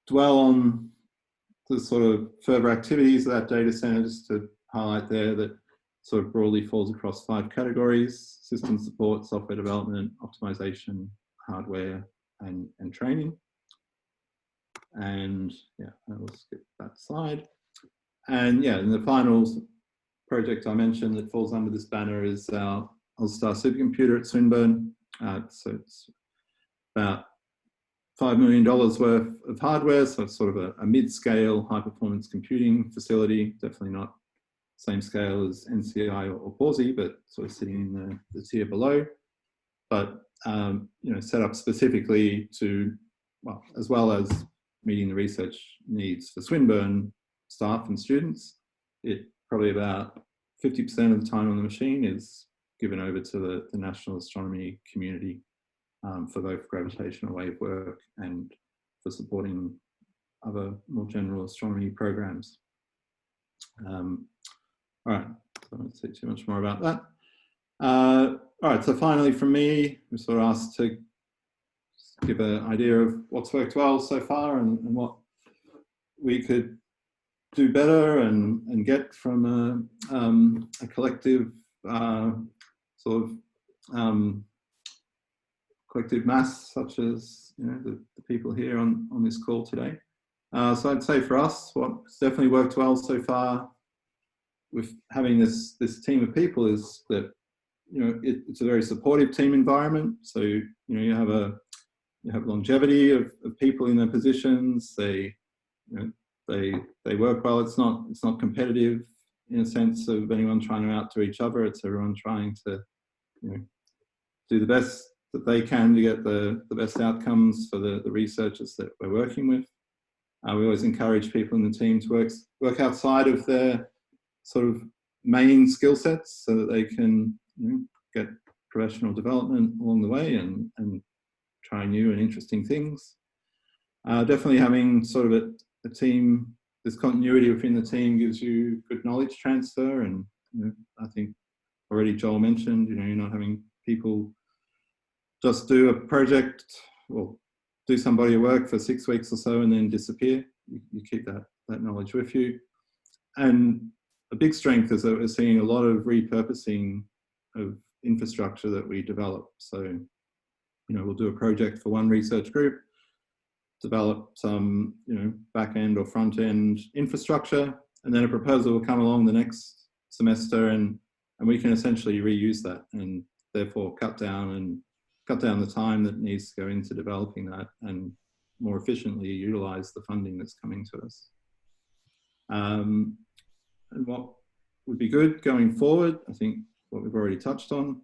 dwell on the sort of further activities of that data center, just to highlight there that sort of broadly falls across 5 categories: system support, software development, optimization, hardware, and training. And yeah, I will skip that slide. And yeah, and the final project I mentioned that falls under this banner is our All-Star Supercomputer at Swinburne. So it's about $5 million worth of hardware, so it's sort of a mid-scale high-performance computing facility, definitely not same scale as NCI or POSI, but sort of sitting in the tier below. But set up specifically to, well, as well as meeting the research needs for Swinburne staff and students, it probably about 50% of the time on the machine is given over to the national astronomy community for both gravitational wave work and for supporting other more general astronomy programs. All right, so I won't say too much more about that. All right, so finally from me, we're sort of asked to give an idea of what's worked well so far and what we could do better and get from a collective sort of collective mass, such as the people here on this call today. So I'd say for us, what's definitely worked well so far with having this team of people is that it's a very supportive team environment. So you have longevity of people in their positions. They work well. It's not competitive in a sense of anyone trying to outdo each other. It's everyone trying to do the best that they can to get the best outcomes for the researchers that we're working with. We always encourage people in the team to work outside of their sort of main skill sets so that they can get professional development along the way and try new and interesting things. Definitely having sort of a team, this continuity within the team gives you good knowledge transfer, and I think already Joel mentioned, you're not having people just do a project or do some body of work for 6 weeks or so and then disappear. You keep that knowledge with you. And a big strength is that we're seeing a lot of repurposing of infrastructure that we develop. So, you know, we'll do a project for one research group, develop some, you know, back end or front end infrastructure, and then a proposal will come along the next semester, and we can essentially reuse that and therefore cut down the time that needs to go into developing that and more efficiently utilize the funding that's coming to us. And what would be good going forward, I think what we've already touched on,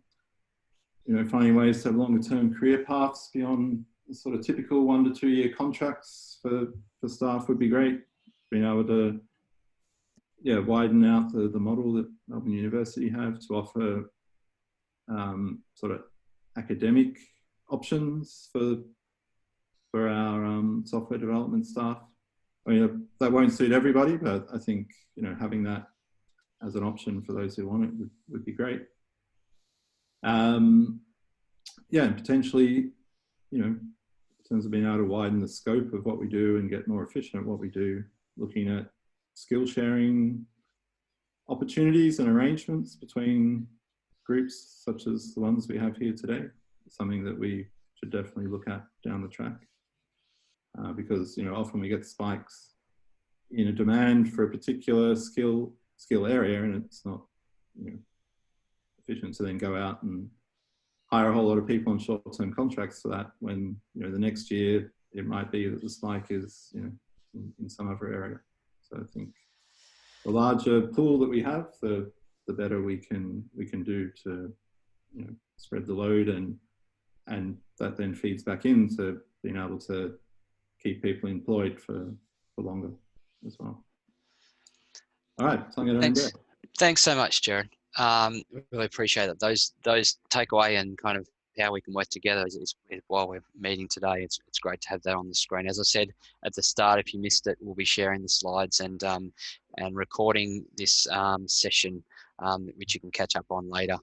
you know, finding ways to have longer term career paths beyond the sort of typical 1 to 2 year contracts for staff would be great. Being able to, yeah, widen out the model that Melbourne University have to offer sort of academic options for our software development staff. I mean, that won't suit everybody, but I think, you know, having that as an option for those who want it would be great. Yeah, and potentially, you know, in terms of being able to widen the scope of what we do and get more efficient at what we do, looking at skill sharing opportunities and arrangements between groups such as the ones we have here today, something that we should definitely look at down the track. Because, you know, often we get spikes in a demand for a particular skill area, and it's not, you know, efficient to then go out and hire a whole lot of people on short-term contracts for that, when, you know, the next year it might be that the spike is, you know, in some other area. So I think the larger pool that we have, the better we can do to, you know, spread the load, and that then feeds back into being able to keep people employed for longer as well. All right, so I'm going to end there. Thanks so much, Jared. Really appreciate it. Those takeaway and kind of how we can work together is while we're meeting today. It's great to have that on the screen. As I said at the start, if you missed it, we'll be sharing the slides and recording this session, which you can catch up on later.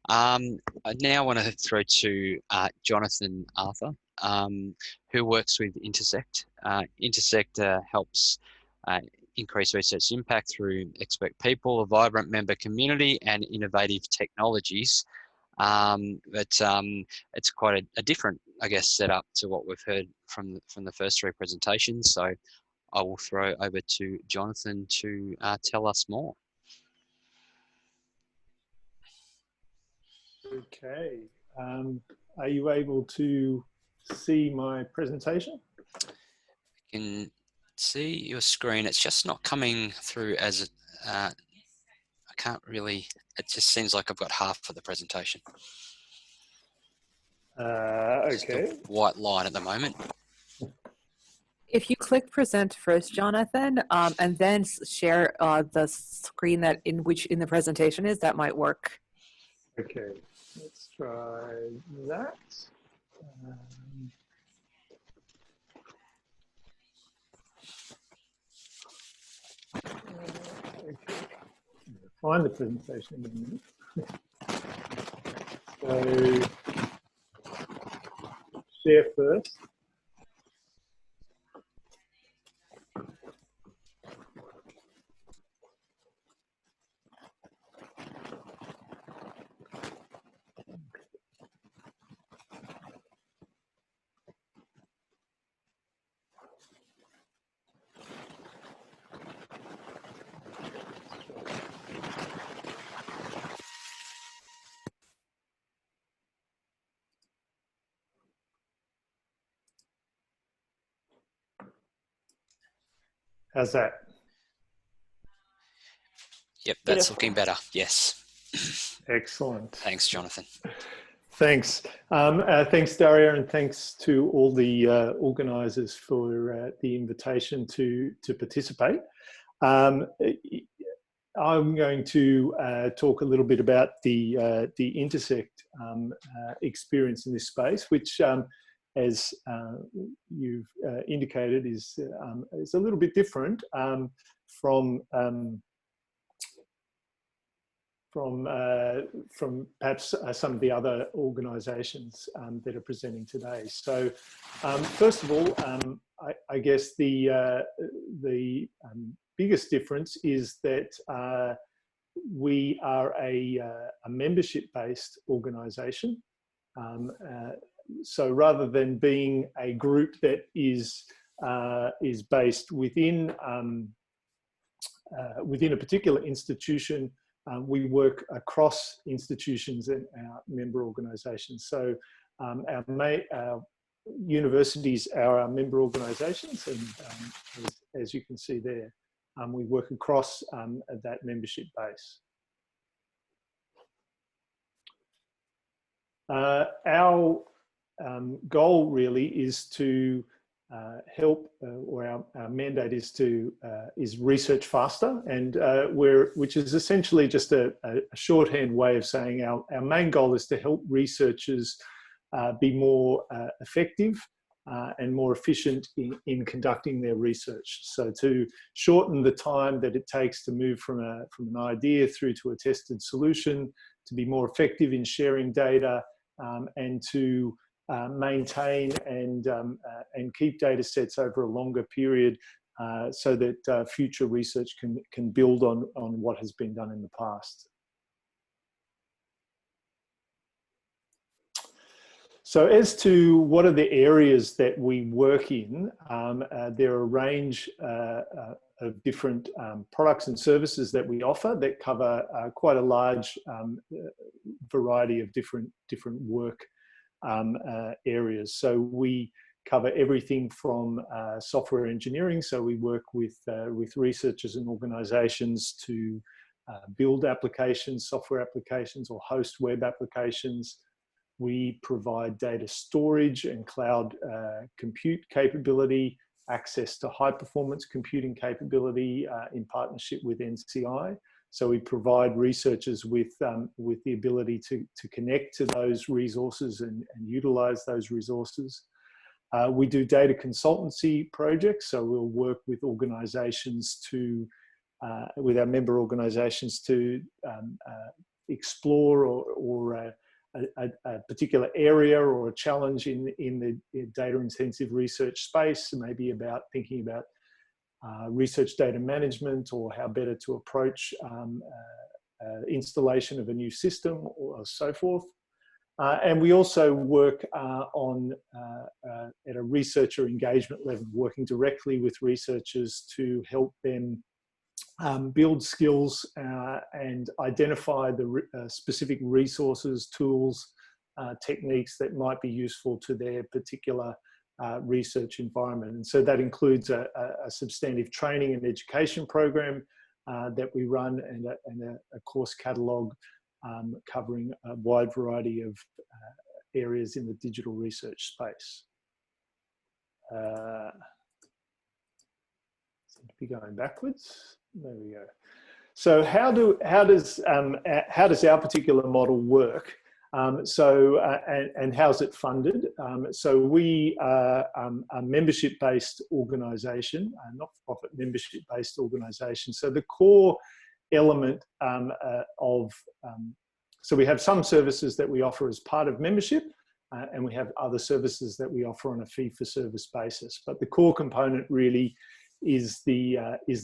I now want to throw to Jonathan Arthur, who works with Intersect. Intersect helps increase research impact through expert people, a vibrant member community, and innovative technologies. But it's quite a different, I guess, setup to what we've heard from the first three presentations. So I will throw over to Jonathan to tell us more. Okay. Are you able to see my presentation? I can see your screen. It's just not coming through as I can't really. It just seems like I've got half of the presentation. Okay. Just a white line at the moment. If you click present first, Jonathan, and then share the screen that in the presentation is, that might work. Okay, let's try that. Okay. Find the presentation in a minute. So, share first. How's that? Yep, that's looking better. Yes. Excellent. Thanks, Jonathan. Thanks. Thanks, Daria, and thanks to all the organisers for the invitation to participate. I'm going to talk a little bit about the Intersect experience in this space, which, as you've indicated, is a little bit different from perhaps some of the other organisations that are presenting today. So, first of all, I guess the biggest difference is that we are a membership-based organisation. So rather than being a group that is based within within a particular institution, we work across institutions and our member organisations. So our universities are our member organisations, and as you can see there, we work across that membership base. Our goal really is to help, or our mandate is research faster, and which is essentially just a shorthand way of saying our main goal is to help researchers be more effective and more efficient in conducting their research. So to shorten the time that it takes to move from an idea through to a tested solution, to be more effective in sharing data, and to maintain and keep data sets over a longer period, so that future research can build on what has been done in the past. So as to what are the areas that we work in, there are a range of different products and services that we offer that cover quite a large variety of different work areas. So we cover everything from software engineering. So we work with researchers and organizations to build applications, software applications, or host web applications. We provide data storage and cloud compute capability, access to high performance computing capability in partnership with NCI. So we provide researchers with the ability to connect to those resources and utilize those resources. We do data consultancy projects. So we'll work with organizations with our member organizations to explore or a particular area or a challenge in the data intensive research space, maybe about thinking about research data management, or how better to approach installation of a new system, or so forth. And we also work at a researcher engagement level, working directly with researchers to help them build skills and identify the specific resources, tools, techniques that might be useful to their particular research environment. And so that includes a substantive training and education program that we run, and a course catalogue covering a wide variety of areas in the digital research space. Seem to be going backwards. There we go. So how does our particular model work? And how's it funded? So we are a membership-based organisation, a not-for-profit membership-based organisation. So the core element so we have some services that we offer as part of membership, and we have other services that we offer on a fee-for-service basis. But the core component really is the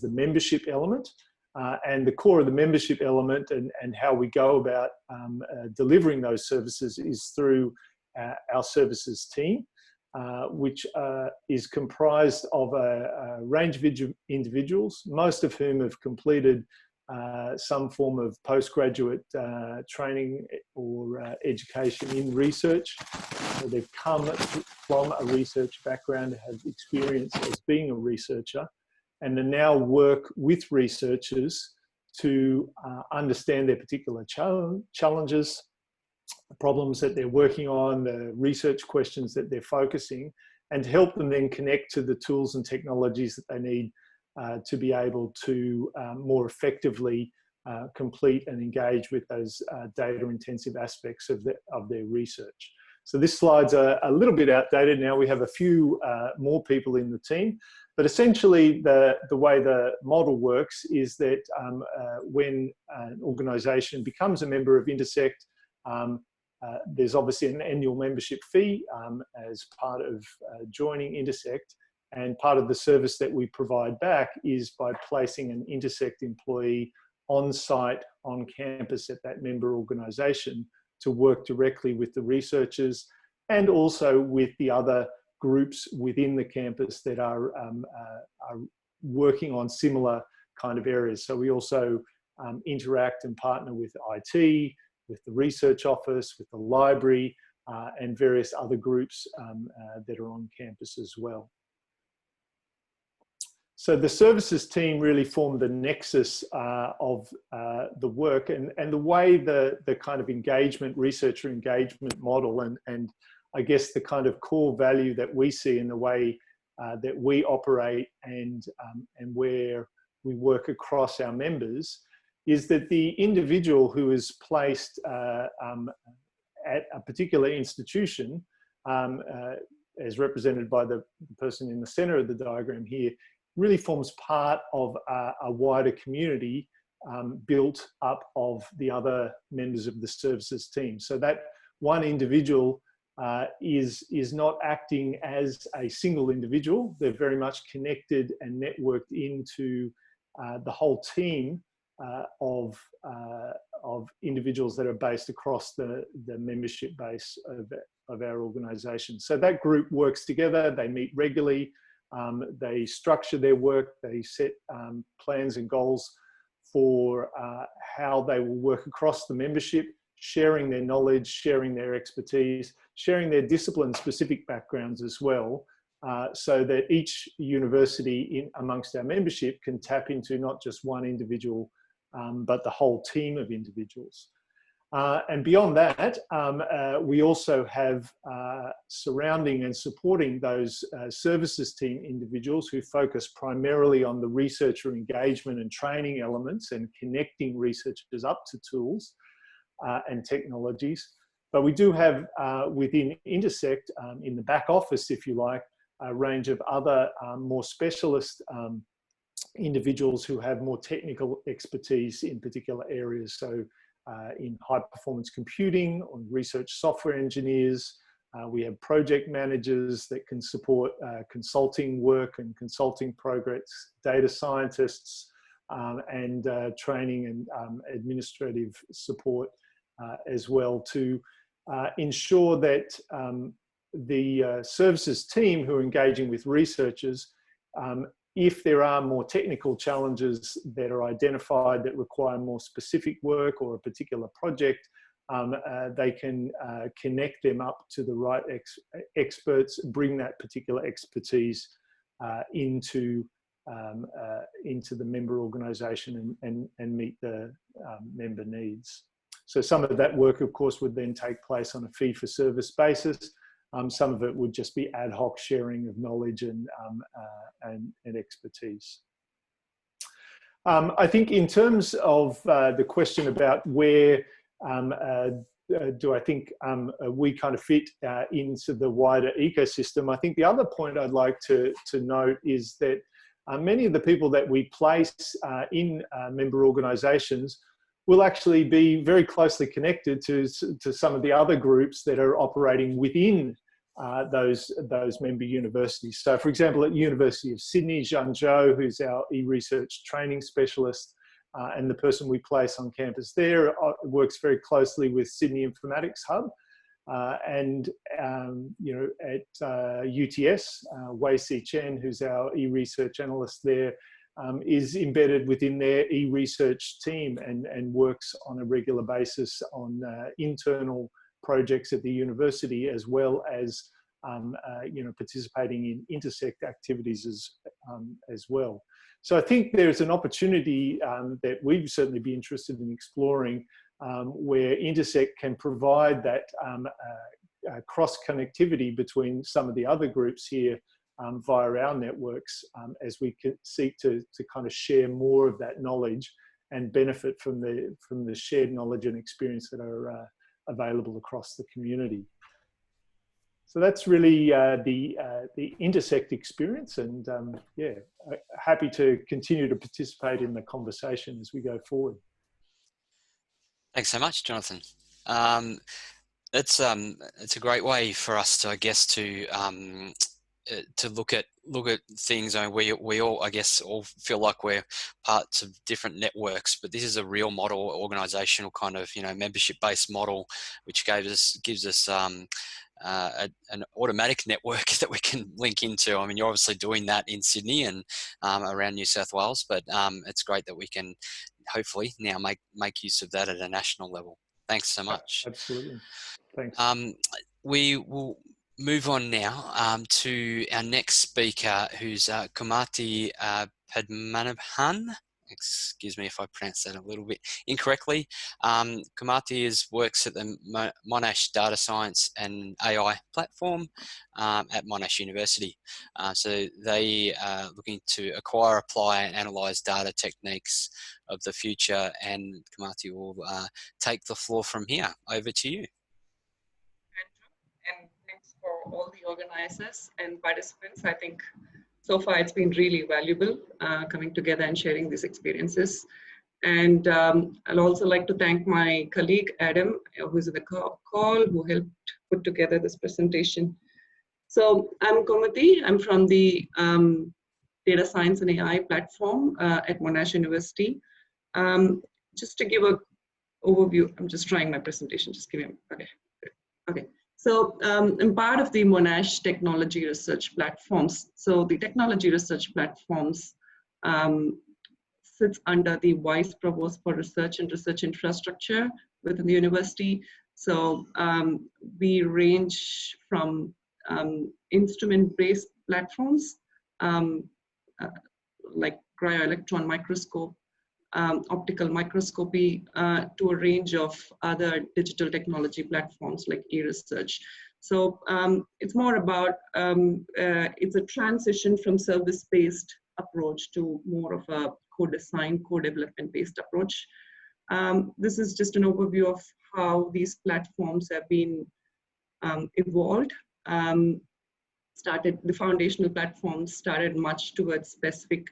membership element. And the core of the membership element and how we go about delivering those services is through our services team, which is comprised of a range of individuals, most of whom have completed some form of postgraduate training or education in research. So they've come from a research background, have experience as being a researcher, and then now work with researchers to understand their particular challenges, the problems that they're working on, the research questions that they're focusing, and to help them then connect to the tools and technologies that they need to be able to more effectively complete and engage with those data-intensive aspects of their research. So this slide's a little bit outdated now. We have a few more people in the team. But essentially, the way the model works is that when an organisation becomes a member of Intersect, there's obviously an annual membership fee as part of joining Intersect. And part of the service that we provide back is by placing an Intersect employee on site, on campus at that member organisation to work directly with the researchers and also with the other groups within the campus that are working on similar kind of areas. So we also interact and partner with IT, with the research office, with the library, and various other groups that are on campus as well. So the services team really form the nexus of the work, and the way the kind of engagement, researcher engagement model, and I guess the kind of core value that we see in the way that we operate and where we work across our members is that the individual who is placed at a particular institution, as represented by the person in the center of the diagram here, really forms part of a wider community built up of the other members of the services team. So that one individual is not acting as a single individual. They're very much connected and networked into the whole team of individuals that are based across the membership base of our organisation. So that group works together, they meet regularly, they structure their work, they set plans and goals for how they will work across the membership, sharing their knowledge, sharing their expertise, sharing their discipline-specific backgrounds as well, so that each university amongst our membership can tap into not just one individual, but the whole team of individuals. And beyond that, we also have surrounding and supporting those services team individuals who focus primarily on the researcher engagement and training elements and connecting researchers up to tools and technologies. But we do have within Intersect, in the back office, if you like, a range of other more specialist individuals who have more technical expertise in particular areas. So in high performance computing, on research software engineers, we have project managers that can support consulting work and consulting progress, data scientists, and training and administrative support as well, to ensure that the services team who are engaging with researchers, if there are more technical challenges that are identified that require more specific work or a particular project, they can connect them up to the right experts, bring that particular expertise into the member organisation and meet the member needs. So some of that work, of course, would then take place on a fee-for-service basis. Some of it would just be ad hoc sharing of knowledge and expertise. I think in terms of the question about where do I think we kind of fit into the wider ecosystem, I think the other point I'd like to note is that many of the people that we place in member organisations will actually be very closely connected to some of the other groups that are operating within those member universities. So for example, at University of Sydney, Zhang Zhou, who's our e-research training specialist, and the person we place on campus there works very closely with Sydney Informatics Hub. And you know, at UTS, Wei Si Chen, who's our e-research analyst there, is embedded within their e-research team and works on a regular basis on internal projects at the university, as well as you know, participating in Intersect activities as well. So I think there's an opportunity that we'd certainly be interested in exploring, where Intersect can provide that cross connectivity between some of the other groups here via our networks, as we seek to kind of share more of that knowledge and benefit from the shared knowledge and experience that are available across the community. So that's really the Intersect experience, and yeah, happy to continue to participate in the conversation as we go forward. Thanks so much, Jonathan. It's a great way for us to, I guess, to to look at things. I mean, we all, I guess, all feel like we're parts of different networks, but this is a real model, organizational kind of, you know, membership based model, which gives us an automatic network that we can link into. I mean, you're obviously doing that in Sydney and around New South Wales, but it's great that we can hopefully now make use of that at a national level. Thanks so much. Absolutely. Thanks. We will move on now to our next speaker, who's Kumati Padmanabhan. Excuse me if I pronounce that a little bit incorrectly. Kumati works at the Monash Data Science and AI Platform at Monash University. So they are looking to acquire, apply and analyse data techniques of the future, and Kumati will take the floor from here. Over to you. And thanks for all the organizers and participants. I think so far it's been really valuable coming together and sharing these experiences. And I'll also like to thank my colleague Adam, who's in the call, who helped put together this presentation. So I'm Kumati. I'm from the Data Science and AI Platform at Monash University. Just to give an overview, I'm just trying my presentation. Just give me okay. So I'm part of the Monash Technology Research Platforms. So the Technology Research Platforms sits under the Vice Provost for Research and Research Infrastructure within the university. So we range from instrument-based platforms like cryo-electron microscope, optical microscopy, to a range of other digital technology platforms like eResearch. So it's more about, it's a transition from service-based approach to more of a co-design, co-development based approach. This is just an overview of how these platforms have been evolved. The foundational platforms started much towards specific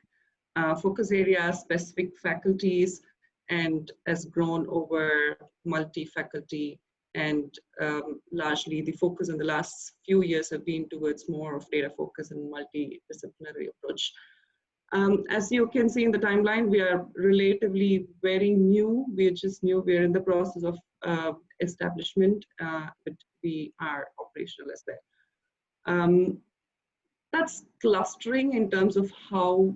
focus areas, specific faculties, and has grown over multi-faculty, and largely the focus in the last few years have been towards more of data focus and multidisciplinary approach. As you can see in the timeline, we are relatively very new. We're just new. We're in the process of establishment, but we are operational as well. That's clustering in terms of how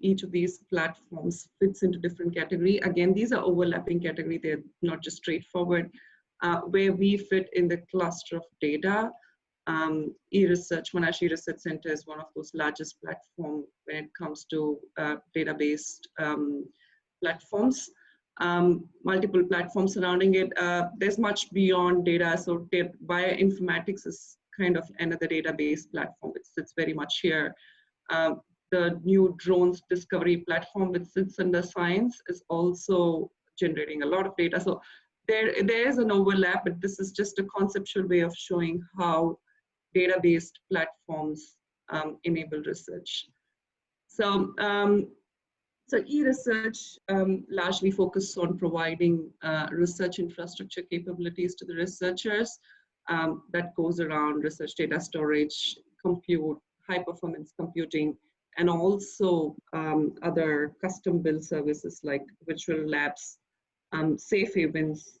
each of these platforms fits into different category. Again, these are overlapping category. They're not just straightforward. Where we fit in the cluster of data, eResearch, Monash eResearch Center is one of those largest platforms when it comes to data-based platforms. Multiple platforms surrounding it. There's much beyond data. So bioinformatics is kind of another database platform. It sits very much here. The new drones discovery platform, which sits under science, is also generating a lot of data. So there is an overlap, but this is just a conceptual way of showing how data-based platforms enable research. So, so eResearch largely focuses on providing research infrastructure capabilities to the researchers. That goes around research data storage, compute, high-performance computing, and also other custom-built services like virtual labs, safe havens,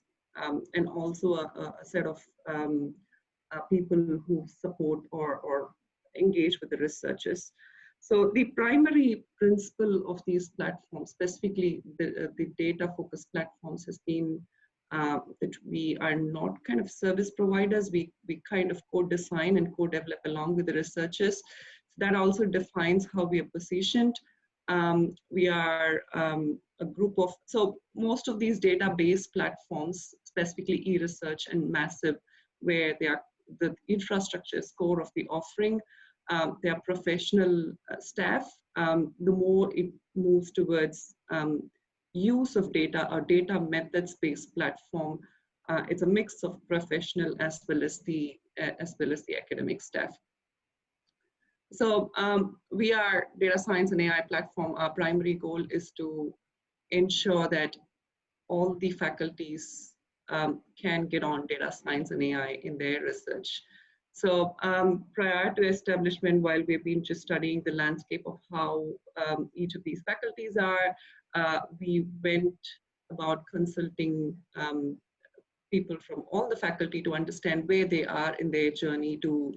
and also a set of people who support or engage with the researchers. So the primary principle of these platforms, specifically the data-focused platforms, has been that we are not kind of service providers. We kind of co-design and co-develop along with the researchers. So that also defines how we are positioned. We are a group of, so most of these database platforms, specifically eResearch and Massive, where they are, the infrastructure is core of the offering. They are professional staff. The more it moves towards use of data or data methods-based platform, it's a mix of professional as well as the academic staff. So we are Data Science and AI Platform. Our primary goal is to ensure that all the faculties can get on data science and AI in their research. So prior to establishment, while we've been just studying the landscape of how each of these faculties are, we went about consulting people from all the faculty to understand where they are in their journey to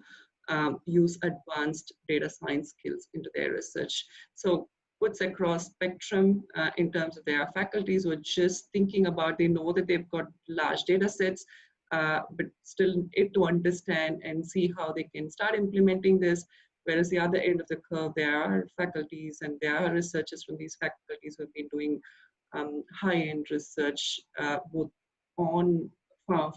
use advanced data science skills into their research. So what's across spectrum in terms of their faculties who are just thinking about, they know that they've got large data sets, but still it to understand and see how they can start implementing this. Whereas the other end of the curve, there are faculties and there are researchers from these faculties who have been doing high-end research, both on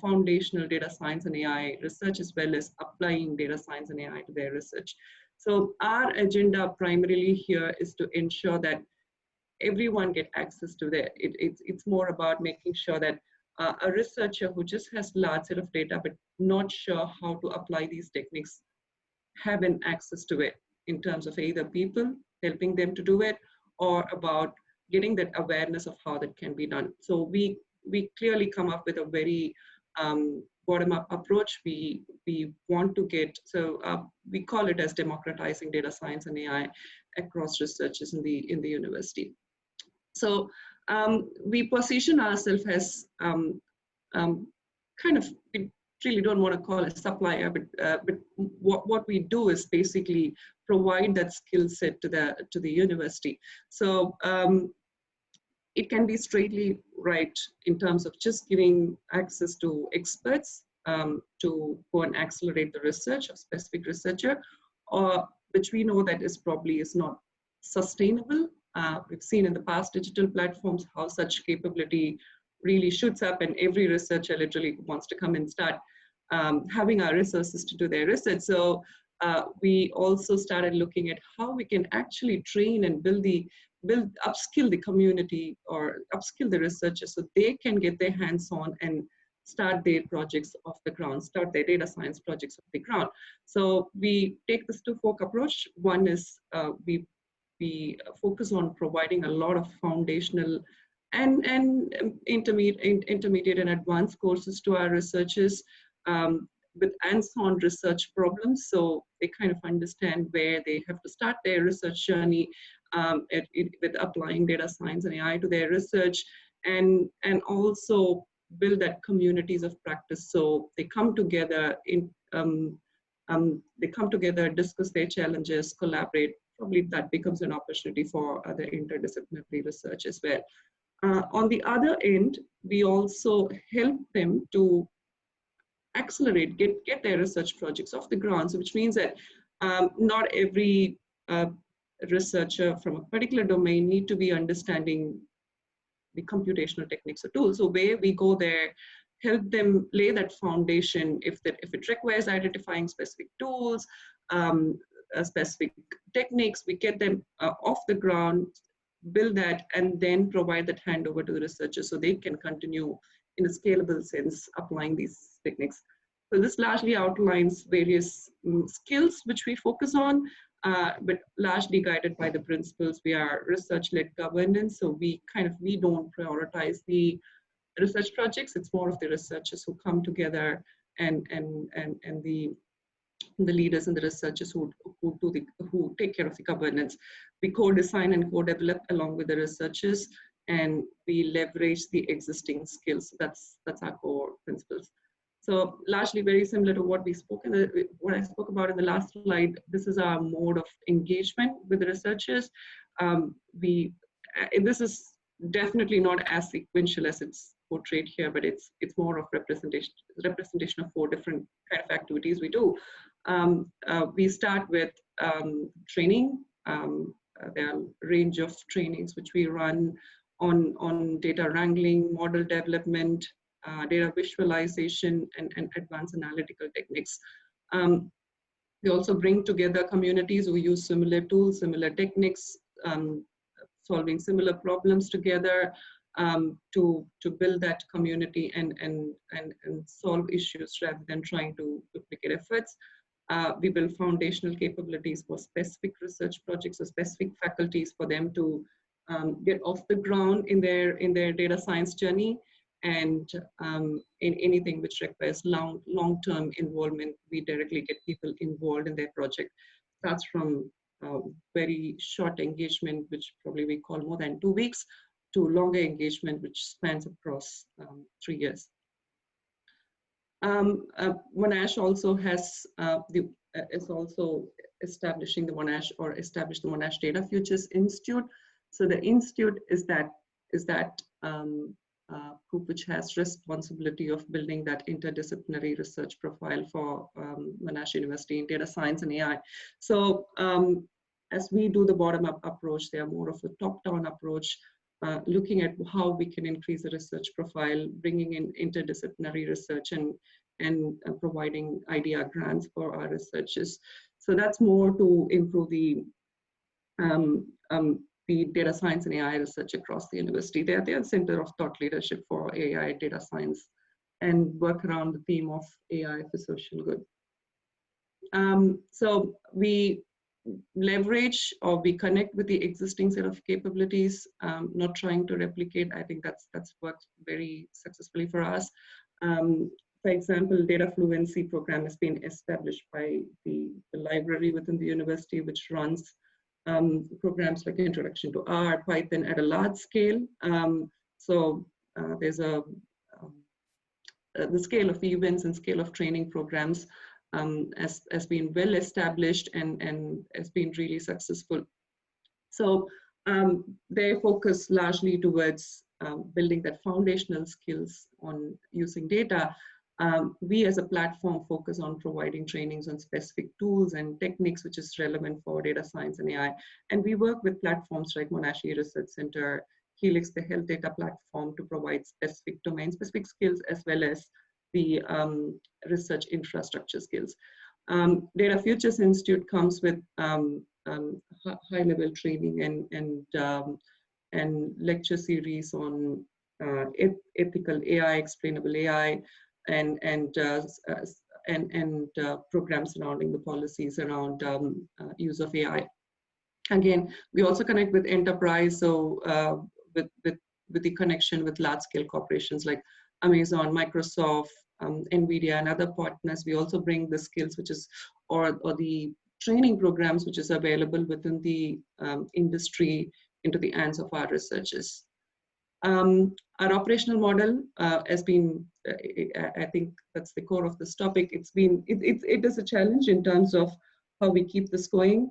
foundational data science and AI research, as well as applying data science and AI to their research. So our agenda primarily here is to ensure that everyone get access to that. It's more about making sure that a researcher who just has large set of data but not sure how to apply these techniques have an access to it in terms of either people helping them to do it or about getting that awareness of how that can be done. So we clearly come up with a very bottom-up approach. We want to get, so we call it as democratizing data science and AI across researchers in the university. So we position ourselves as kind of, we really don't want to call it supplier, but what we do is basically provide that skill set to the university. So it can be straightly right in terms of just giving access to experts to go and accelerate the research of specific researcher, or which we know that is not sustainable. We've seen in the past digital platforms how such capability really shoots up, and every researcher literally wants to come and start having our resources to do their research. So we also started looking at how we can actually train and upskill the community or upskill the researchers so they can get their hands on and start their projects off the ground, start their data science projects off the ground. So we take this two-fork approach. One is we focus on providing a lot of foundational and intermediate and advanced courses to our researchers with hands-on research problems, so they kind of understand where they have to start their research journey with applying data science and AI to their research, and also build that communities of practice. So they come together discuss their challenges, collaborate. Probably that becomes an opportunity for other interdisciplinary research as well. On the other end, we also help them to accelerate, get their research projects off the ground. So which means that not every researcher from a particular domain need to be understanding the computational techniques or tools. So where we go there, help them lay that foundation. If it requires identifying specific tools, specific techniques, we get them off the ground, build that, and then provide that handover to the researchers so they can continue in a scalable sense applying these techniques. So this largely outlines various skills which we focus on, but largely guided by the principles. We are research-led governance, so we don't prioritize the research projects. It's more of the researchers who come together and the leaders and the researchers who take care of the governance. We co-design and co-develop along with the researchers, and we leverage the existing skills. That's our core principles. So largely very similar to what I spoke about in the last slide. This is our mode of engagement with the researchers. This is definitely not as sequential as it's portrayed here, but it's more of representation of 4 different kind of activities we do. We start with training. There are a range of trainings which we run on data wrangling, model development, data visualization, and advanced analytical techniques. We also bring together communities who use similar tools, similar techniques, solving similar problems together to build that community and solve issues rather than trying to duplicate efforts. We build foundational capabilities for specific research projects or specific faculties for them to get off the ground in their data science journey. and in anything which requires long-term involvement, we directly get people involved in their project. Starts from very short engagement, which probably we call more than 2 weeks, to longer engagement, which spans across 3 years. Monash also has is also establishing the Monash, or established the Monash Data Futures Institute. So the institute is that group which has responsibility of building that interdisciplinary research profile for Monash University in data science and AI. So as we do the bottom-up approach, they are more of a top-down approach, looking at how we can increase the research profile, bringing in interdisciplinary research and providing idea grants for our researchers. So that's more to improve the data science and AI research across the university. They are the center of thought leadership for AI data science and work around the theme of AI for social good. So we leverage, or we connect with the existing set of capabilities, not trying to replicate. I think that's worked very successfully for us. For example, data fluency program has been established by the library within the university, which runs programs like Introduction to R, Python at a large scale. So there's the scale of events and scale of training programs has been well established and has been really successful. So they focus largely towards building that foundational skills on using data. We as a platform focus on providing trainings on specific tools and techniques which is relevant for data science and AI. And we work with platforms like Monash Research Center, Helix, the health data platform, to provide specific domain-specific skills as well as the research infrastructure skills. Data Futures Institute comes with high-level training and lecture series on ethical AI, explainable AI, and programs surrounding the policies around use of AI. Again, we also connect with enterprise, so with the connection with large-scale corporations like Amazon, Microsoft, NVIDIA, and other partners. We also bring the skills, which is, or the training programs, which is available within the industry, into the hands of our researchers. Our operational model has been, I think that's the core of this topic. It is a challenge in terms of how we keep this going.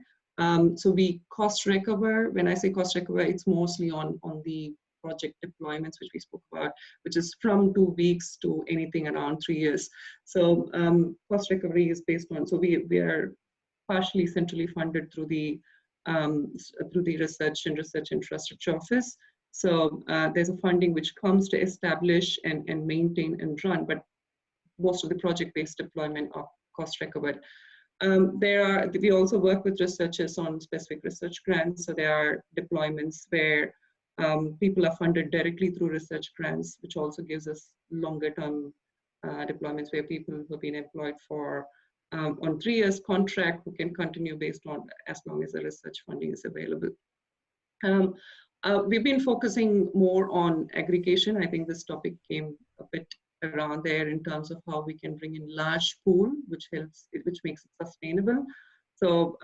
So we cost recover. When I say cost recover, it's mostly on the project deployments, which we spoke about, which is from 2 weeks to anything around 3 years. So cost recovery is based on, so we are partially centrally funded through the research and research infrastructure office. So there's a funding which comes to establish and maintain and run, but most of the project-based deployment are cost recovered. We also work with researchers on specific research grants. So there are deployments where people are funded directly through research grants, which also gives us longer term deployments where people who have been employed for on 3 years contract who can continue based on as long as the research funding is available. We've been focusing more on aggregation. I think this topic came a bit around there in terms of how we can bring in large pool, which makes it sustainable. So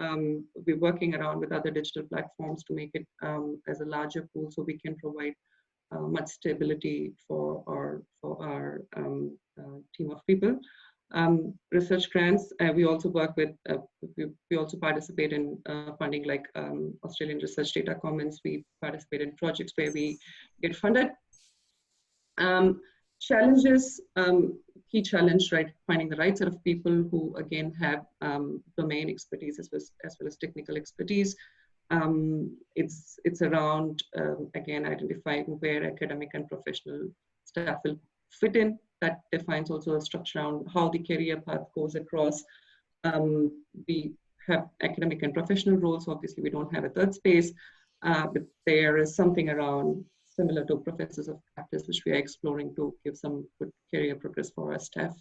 we're working around with other digital platforms to make it as a larger pool, so we can provide much stability for our team of people. Research grants, we also work with, we also participate in funding like Australian Research Data Commons. We participate in projects where we get funded. Challenges, key challenge, right? Finding the right set of people who again have domain expertise as well as technical expertise. It's around, again, identifying where academic and professional staff will fit in. That defines also a structure around how the career path goes across. We have academic and professional roles. Obviously, we don't have a third space, but there is something around similar to professors of practice, which we are exploring to give some good career progress for our staff.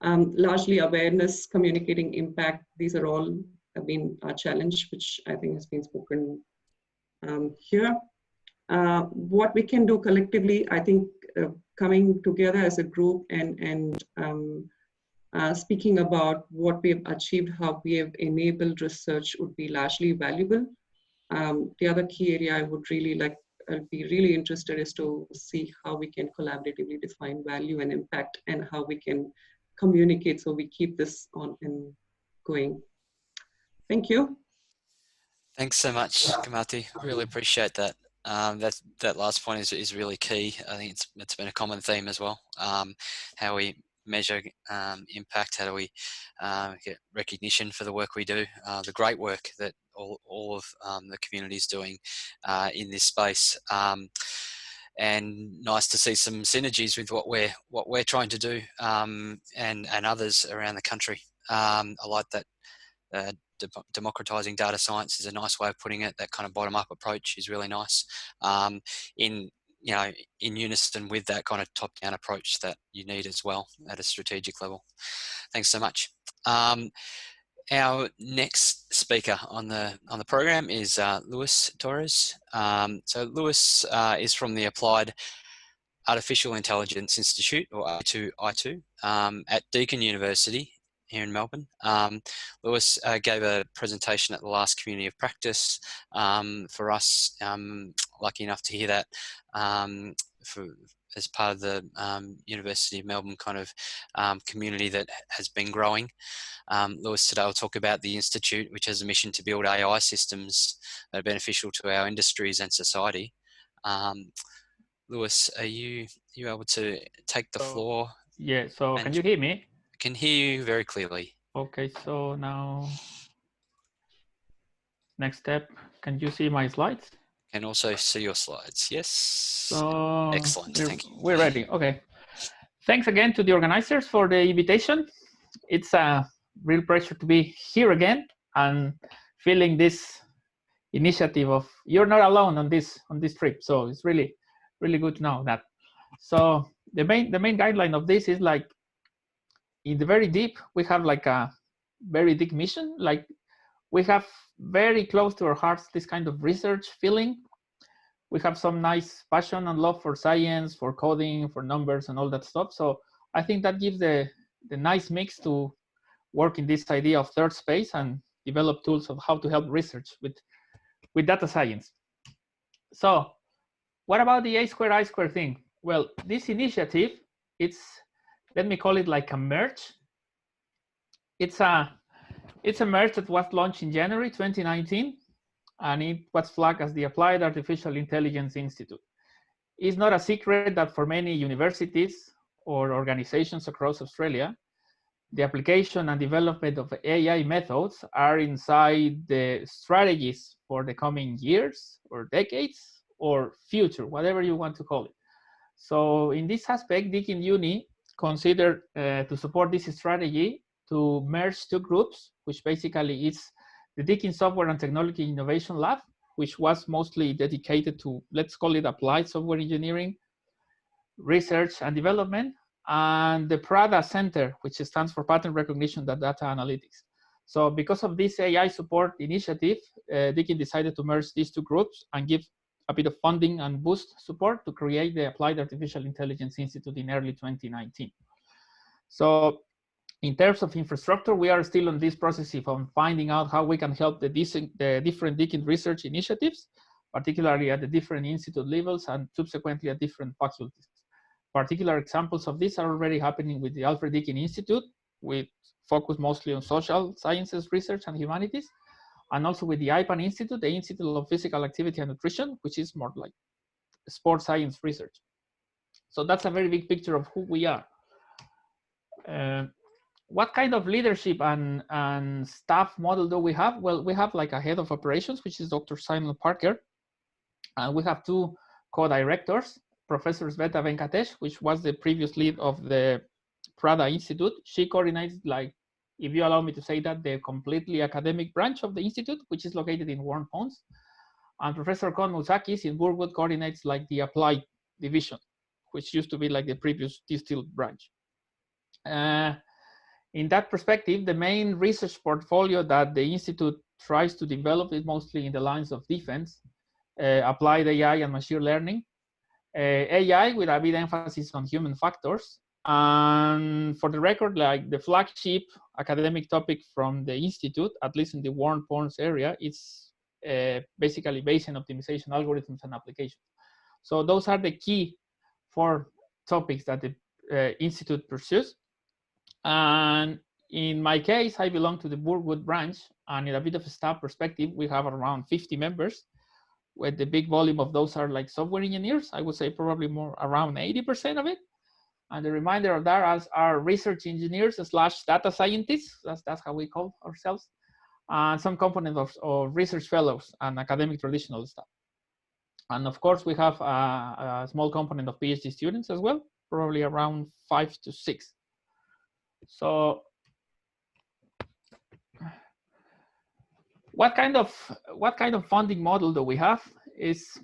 Largely awareness, communicating impact, these are all have been a challenge, which I think has been spoken here. What we can do collectively, I think coming together as a group and speaking about what we have achieved, how we have enabled research would be largely valuable. The other key area I'd be really interested is to see how we can collaboratively define value and impact, and how we can communicate so we keep this on and going. Thank you. Thanks so much, Kamati. Really appreciate that. That last point is really key. I think it's been a common theme as well. How we measure impact, how do we get recognition for the work we do, the great work that all of the community is doing in this space, and nice to see some synergies with what we're trying to do, and others around the country. I like that. Democratizing data science is a nice way of putting it. That kind of bottom-up approach is really nice, in unison with that kind of top-down approach that you need as well at a strategic level. Thanks so much. Our next speaker on the program is Luis Torres. So Luis is from the Applied Artificial Intelligence Institute, or I2, at Deakin University here in Melbourne. Luis gave a presentation at the last Community of Practice for us. Lucky enough to hear that as part of the University of Melbourne kind of community that has been growing. Luis today will talk about the Institute, which has a mission to build AI systems that are beneficial to our industries and society. Luis, are you able to take the floor? Yeah, so can you hear me? I can hear you very clearly. Okay, so now, next step, can you see my slides? Can also see your slides, yes. So excellent, thank you. We're ready, okay. Thanks again to the organizers for the invitation. It's a real pleasure to be here again and feeling this initiative of you're not alone on this trip. So it's really good to know that. So the main guideline of this is like, in the very deep, we have like a very deep mission. Like we have very close to our hearts this kind of research feeling. We have some nice passion and love for science, for coding, for numbers and all that stuff. So I think that gives the nice mix to work in this idea of third space and develop tools of how to help research with data science. So what about the A2I2 thing? Well, this initiative, let me call it like a merge. It's a merge that was launched in January 2019, and it was flagged as the Applied Artificial Intelligence Institute. It's not a secret that for many universities or organizations across Australia, the application and development of AI methods are inside the strategies for the coming years or decades or future, whatever you want to call it. So in this aspect, Deakin Uni considered to support this strategy to merge two groups, which basically is the Deakin Software and Technology Innovation Lab, which was mostly dedicated to, let's call it applied software engineering, research and development, and the PRADA Center, which stands for Pattern Recognition and Data Analytics. So because of this AI support initiative, Deakin decided to merge these two groups and give a bit of funding and boost support to create the Applied Artificial Intelligence Institute in early 2019. So in terms of infrastructure, we are still on this process of finding out how we can help the different Deakin research initiatives, particularly at the different institute levels and subsequently at different faculties. Particular examples of this are already happening with the Alfred Deakin Institute, with focus mostly on social sciences research and humanities, and also with the IPAN Institute, the Institute of Physical Activity and Nutrition, which is more like sports science research. So that's a very big picture of who we are. What kind of leadership and staff model do we have? Well, we have like a head of operations, which is Dr. Simon Parker. And we have two co-directors, Professor Sveta Venkatesh, which was the previous lead of the PRADA Institute. She coordinates, like, if you allow me to say that, the completely academic branch of the Institute, which is located in Warren Ponds. And Professor Kon Mousakis in Burwood coordinates like the applied division, which used to be like the previous distilled branch. In that perspective, the main research portfolio that the Institute tries to develop is mostly in the lines of defense, applied AI and machine learning, AI with a big emphasis on human factors. And for the record, like the flagship academic topic from the Institute, at least in the warm porns area, it's basically Bayesian optimization algorithms and applications. So those are the key 4 topics that the Institute pursues. And in my case, I belong to the Burwood branch, and in a bit of a staff perspective, we have around 50 members, where the big volume of those are like software engineers. I would say probably more around 80% of it. And the remainder of that are research engineers / data scientists. That's how we call ourselves. And some component of research fellows and academic traditional staff. And of course, we have a small component of PhD students as well, probably around 5 to 6. So what kind of funding model do we have? It's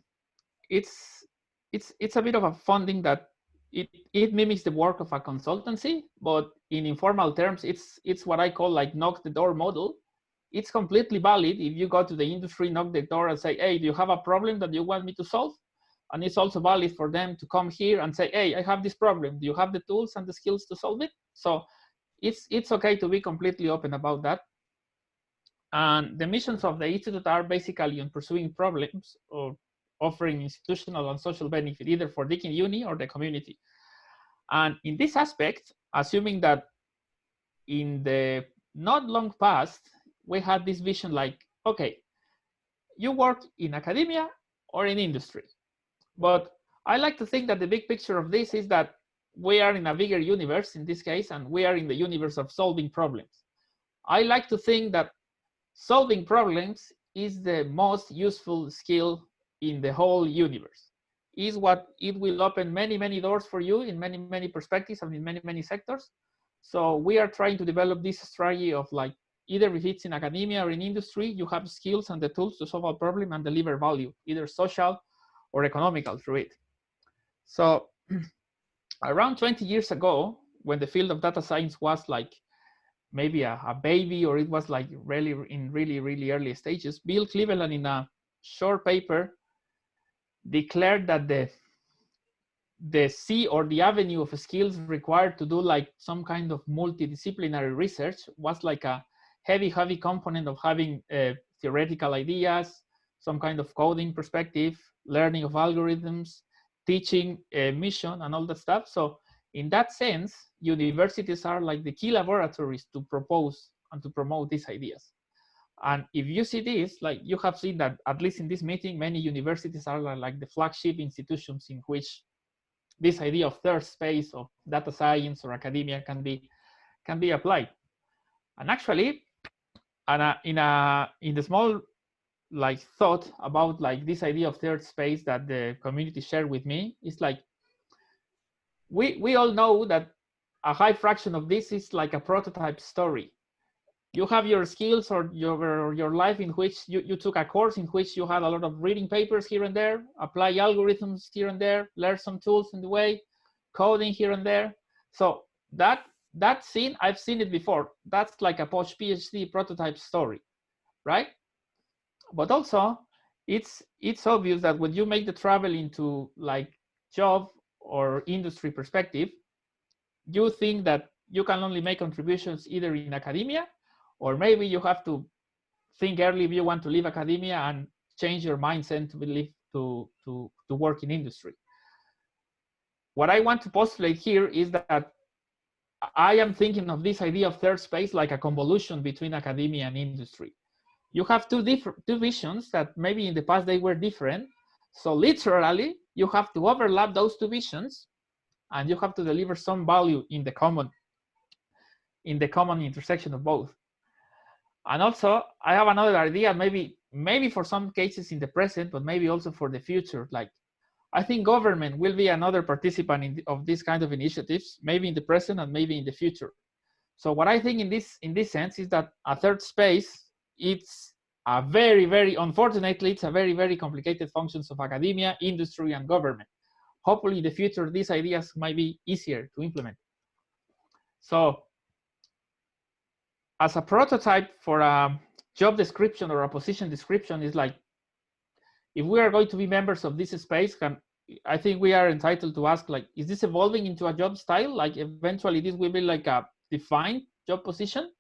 a bit of a funding that it mimics the work of a consultancy, but in informal terms, it's what I call like knock the door model. It's completely valid if you go to the industry, knock the door and say, hey, do you have a problem that you want me to solve? And it's also valid for them to come here and say, hey, I have this problem. Do you have the tools and the skills to solve it? So it's okay to be completely open about that. And the missions of the Institute are basically on pursuing problems or offering institutional and social benefit, either for Deakin Uni or the community. And in this aspect, assuming that in the not long past, we had this vision like, okay, you work in academia or in industry. But I like to think that the big picture of this is that we are in a bigger universe in this case, and we are in the universe of solving problems. I like to think that solving problems is the most useful skill in the whole universe. Is what it will open many, many doors for you in many, many perspectives and in many, many sectors. So we are trying to develop this strategy of like, either if it's in academia or in industry, you have skills and the tools to solve a problem and deliver value, either social or economical through it. So around 20 years ago, when the field of data science was like maybe a baby, or it was like really in really early stages, Bill Cleveland in a short paper declared that the C or the avenue of skills required to do like some kind of multidisciplinary research was like a heavy component of having theoretical ideas, some kind of coding perspective, learning of algorithms, teaching mission and all that stuff. So in that sense, universities are like the key laboratories to propose and to promote these ideas. And if you see this, like you have seen that at least in this meeting, many universities are like the flagship institutions in which this idea of third space of data science or academia can be applied. And actually, in the small like thought about like this idea of third space that the community shared with me, is like we all know that a high fraction of this is like a prototype story. You have your skills or your life in which you took a course in which you had a lot of reading papers here and there, apply algorithms here and there, learn some tools in the way, coding here and there. So that scene, I've seen it before. That's like a post PhD prototype story, right? But also, it's obvious that when you make the travel into like job or industry perspective, you think that you can only make contributions either in academia, or maybe you have to think early if you want to leave academia and change your mindset to believe to work in industry. What I want to postulate here is that I am thinking of this idea of third space like a convolution between academia and industry. You have two visions that maybe in the past they were different. So literally, you have to overlap those two visions, and you have to deliver some value in the common intersection of both. And also, I have another idea, maybe for some cases in the present, but maybe also for the future. Like, I think government will be another participant of this kind of initiatives, maybe in the present and maybe in the future. So what I think in this sense is that a third space, it's a very unfortunately, it's a very complicated functions of academia, industry, and government. Hopefully in the future, these ideas might be easier to implement. So as a prototype for a job description or a position description is like, if we are going to be members of this space, I think we are entitled to ask, like, is this evolving into a job style? Like, eventually this will be like a defined job position.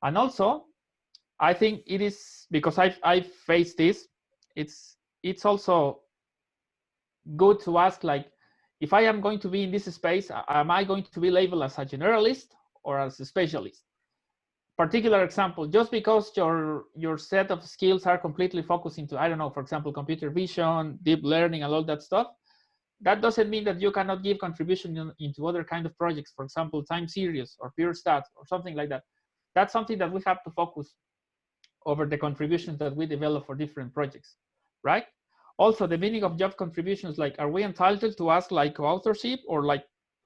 And also, I think it is, because I've faced this, it's also good to ask, like, if I am going to be in this space, am I going to be labeled as a generalist or as a specialist? Particular example, just because your set of skills are completely focused into, I don't know, for example, computer vision, deep learning, and all that stuff, that doesn't mean that you cannot give contribution into other kind of projects, for example, time series or pure stats or something like that. That's something that we have to focus over the contributions that we develop for different projects, right? Also, the meaning of job contributions, like, are we entitled to ask like co-authorship or like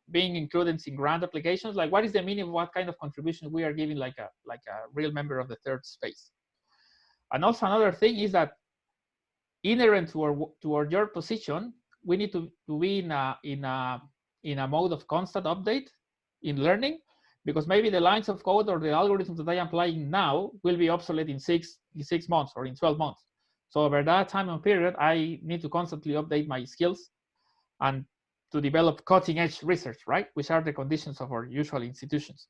being included in grant applications? Like, what is the meaning of what kind of contribution we are giving, like a real member of the third space? And also another thing is that inherent to our job position, we need to be in a mode of constant update in learning, because maybe the lines of code or the algorithms that I am applying now will be obsolete in six months or in 12 months. So over that time and period, I need to constantly update my skills and to develop cutting edge research, right? Which are the conditions of our usual institutions.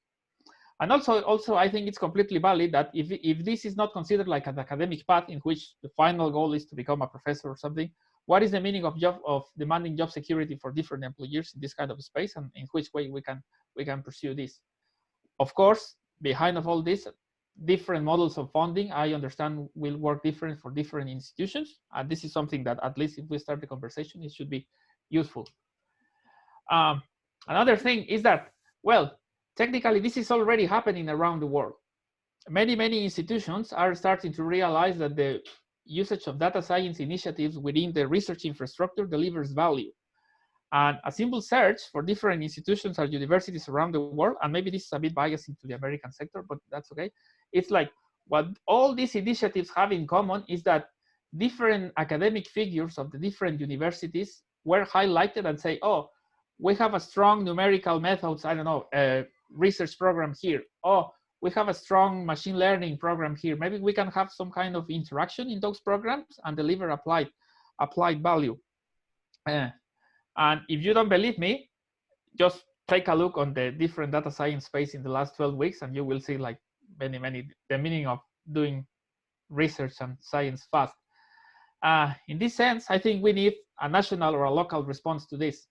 And also I think it's completely valid that if this is not considered like an academic path in which the final goal is to become a professor or something, what is the meaning of demanding job security for different employers in this kind of space, and in which way we can pursue this? Of course, behind of all this, different models of funding, I understand, will work different for different institutions. And this is something that, at least if we start the conversation, it should be useful. Another thing is that, well, technically, this is already happening around the world. Many institutions are starting to realize that the usage of data science initiatives within the research infrastructure delivers value. And a simple search for different institutions or universities around the world, and maybe this is a bit biased into the American sector, but that's okay. It's like, what all these initiatives have in common is that different academic figures of the different universities were highlighted and say, oh, we have a strong numerical methods, I don't know, research program here. Oh, we have a strong machine learning program here. Maybe we can have some kind of interaction in those programs and deliver applied value. And if you don't believe me, just take a look on the different data science space in the last 12 weeks, and you will see like the meaning of doing research and science fast. In this sense, I think we need a national or a local response to this.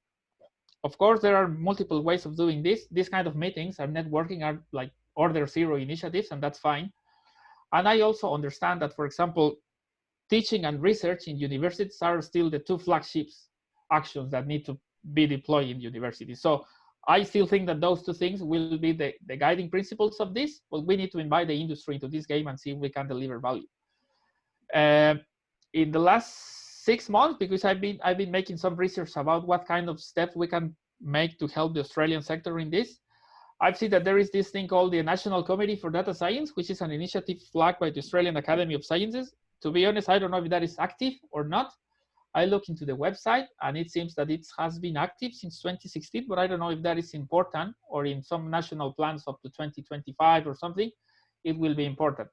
Of course, there are multiple ways of doing this. These kind of meetings and networking are like order zero initiatives, and that's fine. And I also understand that, for example, teaching and research in universities are still the two flagships actions that need to be deployed in universities. So I still think that those two things will be the guiding principles of this, but we need to invite the industry into this game and see if we can deliver value. In the last 6 months, because I've been making some research about what kind of steps we can make to help the Australian sector in this, I've seen that there is this thing called the National Committee for Data Science, which is an initiative flagged by the Australian Academy of Sciences. To be honest, I don't know if that is active or not. I look into the website and it seems that it has been active since 2016, but I don't know if that is important, or in some national plans up to 2025 or something, it will be important.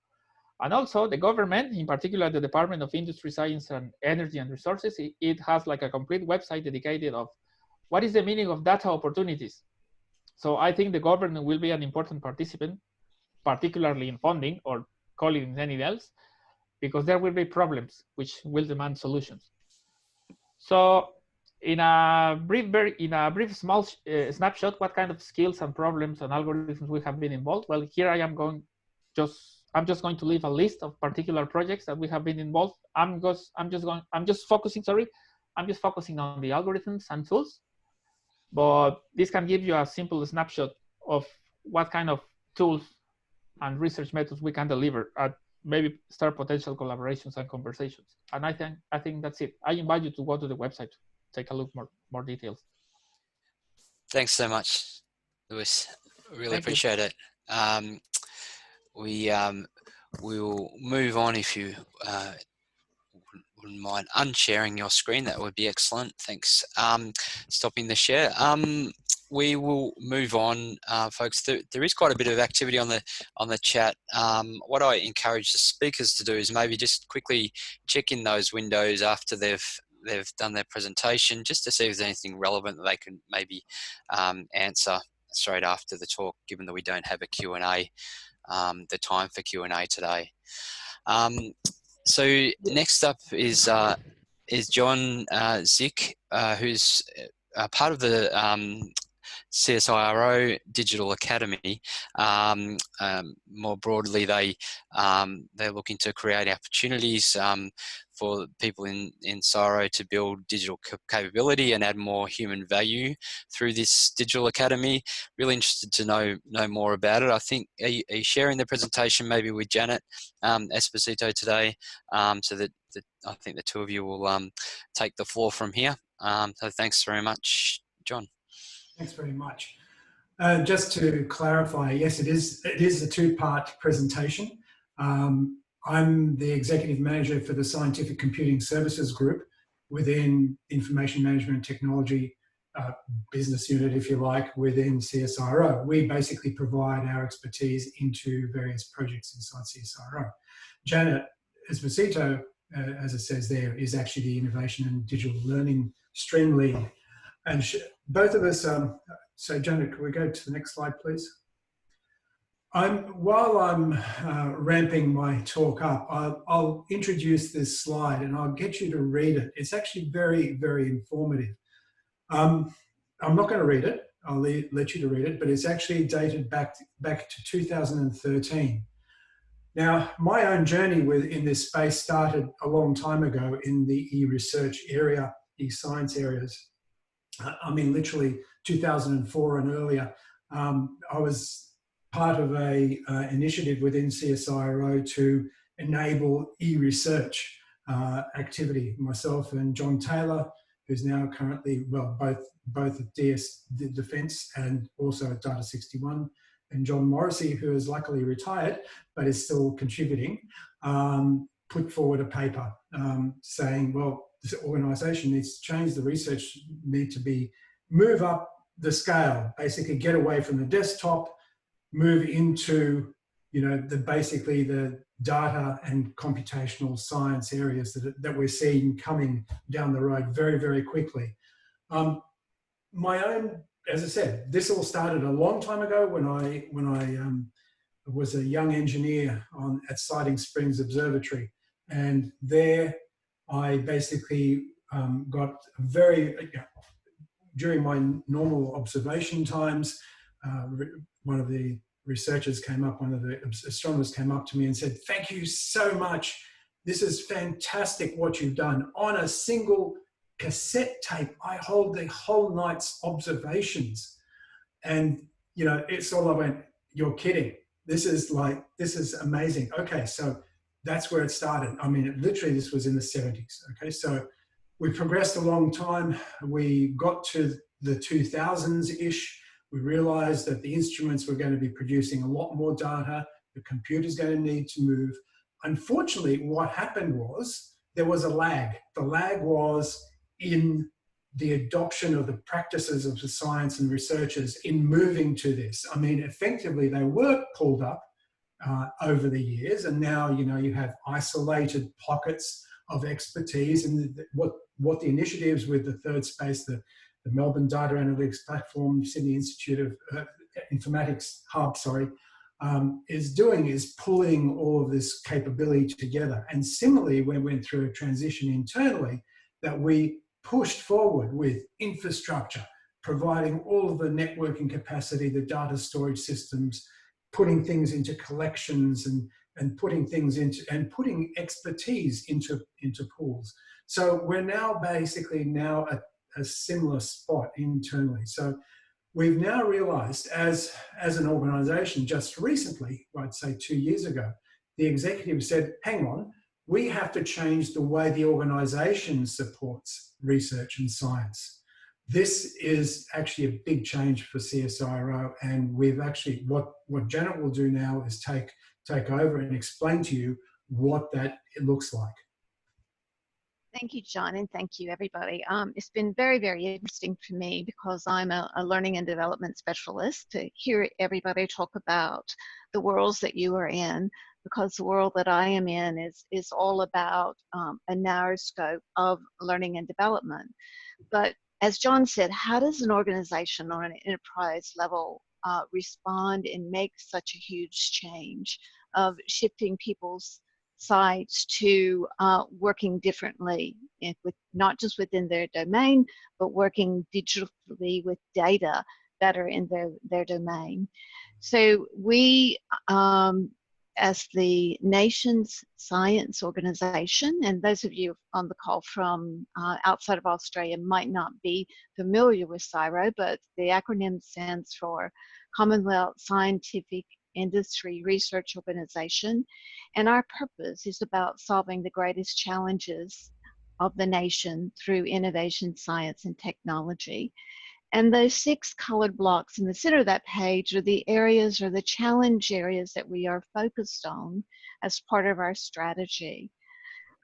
And also the government, in particular the Department of Industry, Science and Energy and Resources, it has like a complete website dedicated of what is the meaning of data opportunities. So I think the government will be an important participant, particularly in funding, or call it anything else, because there will be problems which will demand solutions. So in a brief small snapshot, what kind of skills and problems and algorithms we have been involved? Well, here I am I'm just going to leave a list of particular projects that we have been involved. I'm just focusing on the algorithms and tools, but this can give you a simple snapshot of what kind of tools and research methods we can deliver at maybe start potential collaborations and conversations. And I think that's it. I invite you to go to the website to take a look more details. Thanks so much, Luis. Really appreciate it. We will move on. If you wouldn't mind unsharing your screen, that would be excellent. Thanks. Stopping the share. We will move on, folks. There is quite a bit of activity on the chat. What I encourage the speakers to do is maybe just quickly check in those windows after they've they've done their presentation, just to see if there's anything relevant that they can maybe answer straight after the talk, given that we don't have a Q&A, the time for Q&A today. So next up is John Zeke, who's part of the CSIRO Digital Academy. More broadly, they're looking to create opportunities for people in CSIRO to build digital capability and add more human value through this digital academy. Really interested to know more about it. I think, are you sharing the presentation maybe with Janet Esposito today, so that I think the two of you will take the floor from here. So thanks very much, John. Thanks very much. Just to clarify, yes, it is a two-part presentation. I'm the Executive Manager for the Scientific Computing Services Group within Information Management and Technology business unit, if you like, within CSIRO. We basically provide our expertise into various projects inside CSIRO. Janet Esposito, as it says there, is actually the Innovation and Digital Learning Stream Lead. And both of us, so Janet, can we go to the next slide, please? While I'm ramping my talk up, I'll introduce this slide and I'll get you to read it. It's actually very, very informative. I'm not going to read it. I'll let you to read it, but it's actually dated back to 2013. Now, my own journey in this space started a long time ago in the e-research area, e-science areas. I mean, literally 2004 and earlier. I was part of an initiative within CSIRO to enable e-research activity. Myself and John Taylor, who's now currently, well, both at Defence and also at Data 61, and John Morrissey, who is luckily retired but is still contributing, put forward a paper saying, well, this organisation needs to change, the research need to move up the scale, basically get away from the desktop, move into, basically the data and computational science areas that we're seeing coming down the road very, very quickly. My own, as I said, this all started a long time ago when I was a young engineer at Siding Springs Observatory, and there I basically got during my normal observation times, one of the researchers came up, one of the astronomers came up to me and said, "Thank you so much. This is fantastic what you've done. On a single cassette tape, I hold the whole night's observations." And, it's all I went, "You're kidding. This is amazing." Okay, so that's where it started. I mean, literally this was in the 70s. Okay, so we progressed a long time. We got to the 2000s-ish. We realized that the instruments were going to be producing a lot more data. The computer's going to need to move. Unfortunately, what happened was there was a lag. The lag was in the adoption of the practices of the science and researchers in moving to this. I mean, effectively, they were pulled up over the years, and now, you have isolated pockets of expertise. And what the initiatives with the third space, the Melbourne Data Analytics Platform, Sydney Informatics Hub, is doing is pulling all of this capability together. And similarly, we went through a transition internally that we pushed forward with infrastructure, providing all of the networking capacity, the data storage systems, putting things into collections and putting things into, and putting expertise into pools. So we're now basically at a similar spot internally. So we've now realized as an organization, just recently, I'd say 2 years ago, the executive said, hang on, we have to change the way the organization supports research and science. This is actually a big change for CSIRO, and we've actually, what Janet will do now is take over and explain to you what that looks like. Thank you, John, and thank you, everybody. It's been very, very interesting for me because I'm a learning and development specialist to hear everybody talk about the worlds that you are in, because the world that I am in is all about a narrow scope of learning and development. But as John said, how does an organization on an enterprise level respond and make such a huge change of shifting people's sides to working differently, with not just within their domain, but working digitally with data that are in their domain. So we, as the nation's science organization, and those of you on the call from outside of Australia might not be familiar with CSIRO, but the acronym stands for Commonwealth Scientific Industry Research Organization, and our purpose is about solving the greatest challenges of the nation through innovation, science, and technology. And those 6 colored blocks in the center of that page are the areas or the challenge areas that we are focused on as part of our strategy.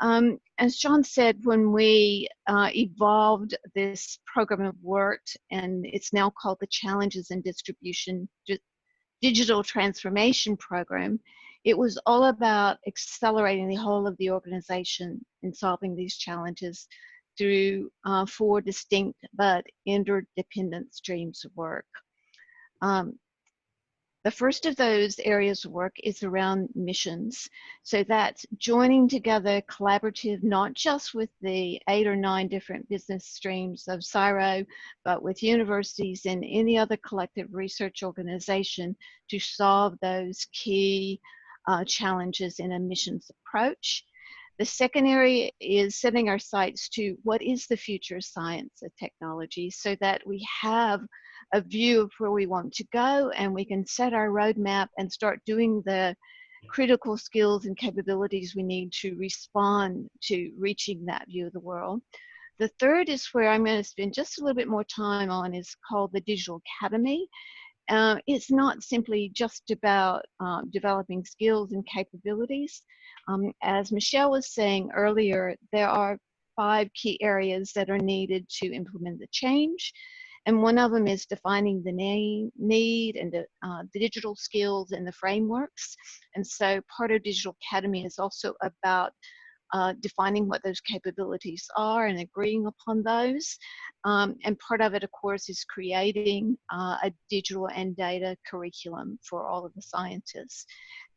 As John said, when we evolved this program of work, and it's now called the Challenges in Distribution Digital Transformation Program, it was all about accelerating the whole of the organization in solving these challenges through 4 distinct but interdependent streams of work. The first of those areas of work is around missions. So that's joining together collaborative, not just with the 8 or 9 different business streams of CSIRO, but with universities and any other collective research organization to solve those key challenges in a missions approach. The second area is setting our sights to what is the future of science and technology, so that we have a view of where we want to go and we can set our roadmap and start doing the critical skills and capabilities we need to respond to reaching that view of the world. The third is where I'm going to spend just a little bit more time on, is called the Digital Academy. It's not simply just about developing skills and capabilities. As Michelle was saying earlier, there are 5 key areas that are needed to implement the change. And one of them is defining the need and the digital skills and the frameworks. And so part of Digital Academy is also about defining what those capabilities are and agreeing upon those. And part of it, of course, is creating a digital and data curriculum for all of the scientists.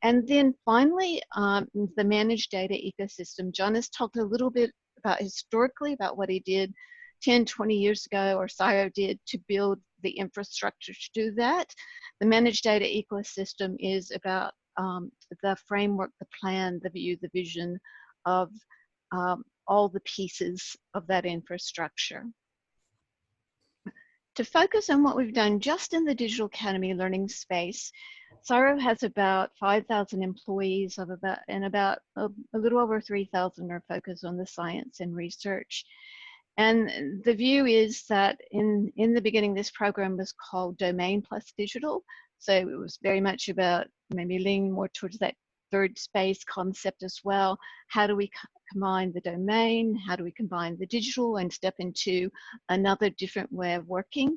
And then finally, the managed data ecosystem. John has talked a little bit about historically about what he did 10, 20 years ago, or CSIRO did, to build the infrastructure to do that. The managed data ecosystem is about the framework, the plan, the view, the vision of all the pieces of that infrastructure. To focus on what we've done just in the Digital Academy learning space, CSIRO has about 5,000 employees of about a little over 3,000 are focused on the science and research. And the view is that in the beginning, this program was called Domain Plus Digital. So it was very much about maybe leaning more towards that third space concept as well. How do we combine the domain? How do we combine the digital and step into another different way of working?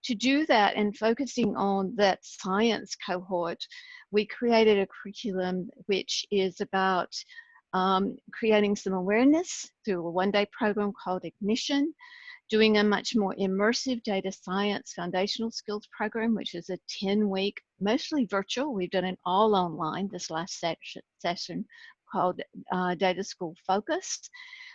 To do that, and focusing on that science cohort, we created a curriculum which is about creating some awareness through a one-day program called Ignition, doing a much more immersive data science foundational skills program, which is a 10-week, mostly virtual. We've done it all online this last session called Data School Focused.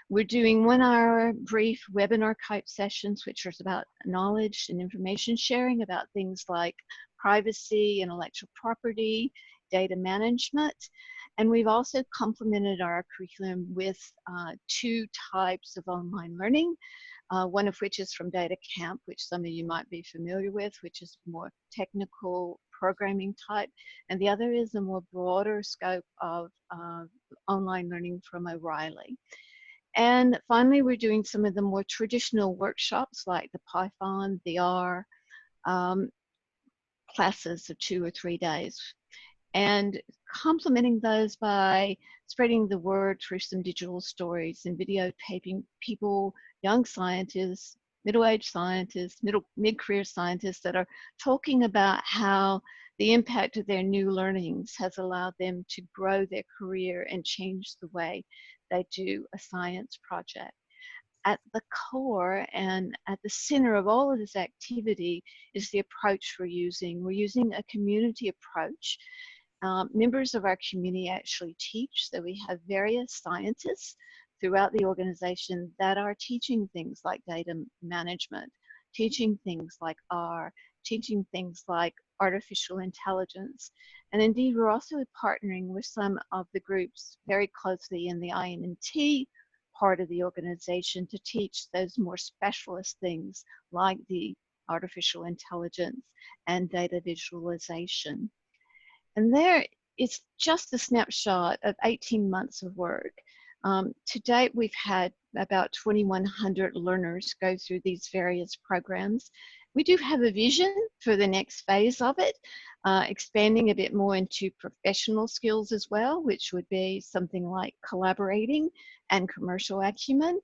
We're doing 1-hour brief webinar type sessions, which are about knowledge and information sharing about things like privacy, intellectual property, data management. And we've also complemented our curriculum with 2 types of online learning, one of which is from Data Camp, which some of you might be familiar with, which is more technical programming type, and the other is a more broader scope of online learning from O'Reilly. And finally, we're doing some of the more traditional workshops like the Python, the R classes of 2 or 3 days. and complementing those by spreading the word through some digital stories and videotaping people, young scientists, middle-aged scientists, mid-career scientists that are talking about how the impact of their new learnings has allowed them to grow their career and change the way they do a science project. At the core and at the center of all of this activity is the approach we're using. We're using a community approach. Members of our community actually teach, so we have various scientists throughout the organization that are teaching things like data management, teaching things like R, teaching things like artificial intelligence. And indeed, we're also partnering with some of the groups very closely in the INT part of the organization to teach those more specialist things like the artificial intelligence and data visualization. And there, it's just a snapshot of 18 months of work. To date, we've had about 2,100 learners go through these various programs. We do have a vision for the next phase of it, expanding a bit more into professional skills as well, which would be something like collaborating and commercial acumen.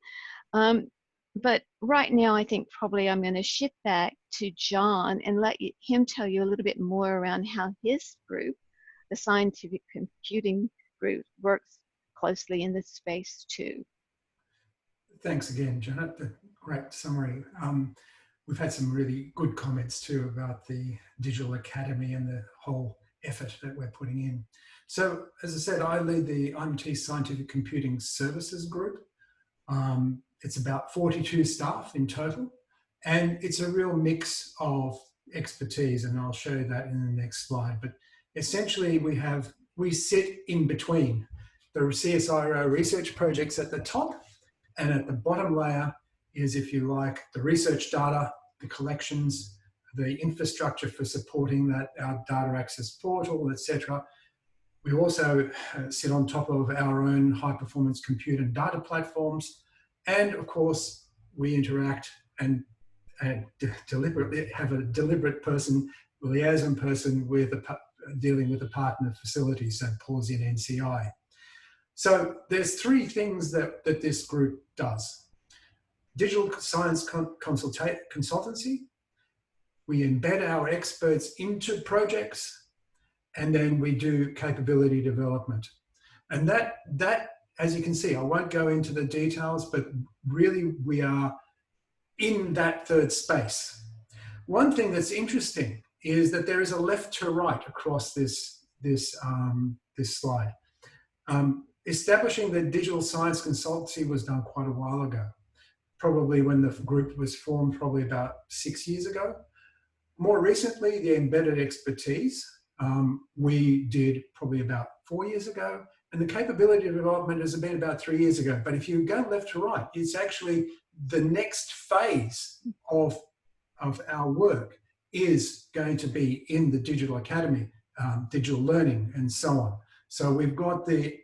But right now, I think probably I'm going to shift back to John and let him tell you a little bit more around how his group, the scientific computing group, works closely in this space too. Thanks again, Janet. Great summary. We've had some really good comments too about the Digital Academy and the whole effort that we're putting in. So, as I said, I lead the IMT Scientific Computing Services Group. It's about 42 staff in total, and it's a real mix of expertise, and I'll show you that in the next slide. But essentially, we sit in between the CSIRO research projects at the top, and at the bottom layer is, if you like, the research data, the collections, the infrastructure for supporting that, our data access portal, etc. We also sit on top of our own high-performance compute and data platforms, and of course, we interact and deliberately have a deliberate person, liaison person with dealing with the partner facility, so pause in NCI. So there's three things that this group does. Digital science consultancy, we embed our experts into projects, and then we do capability development. And that, as you can see, I won't go into the details, but really we are in that third space. One thing that's interesting is that there is a left to right across this slide. Establishing the digital science consultancy was done quite a while ago, probably when the group was formed, probably about 6 years ago. More recently, the embedded expertise we did probably about 4 years ago, and the capability development has been about 3 years ago. But if you go left to right, it's actually the next phase of our work is going to be in the Digital Academy, digital learning, and so on. So we've got the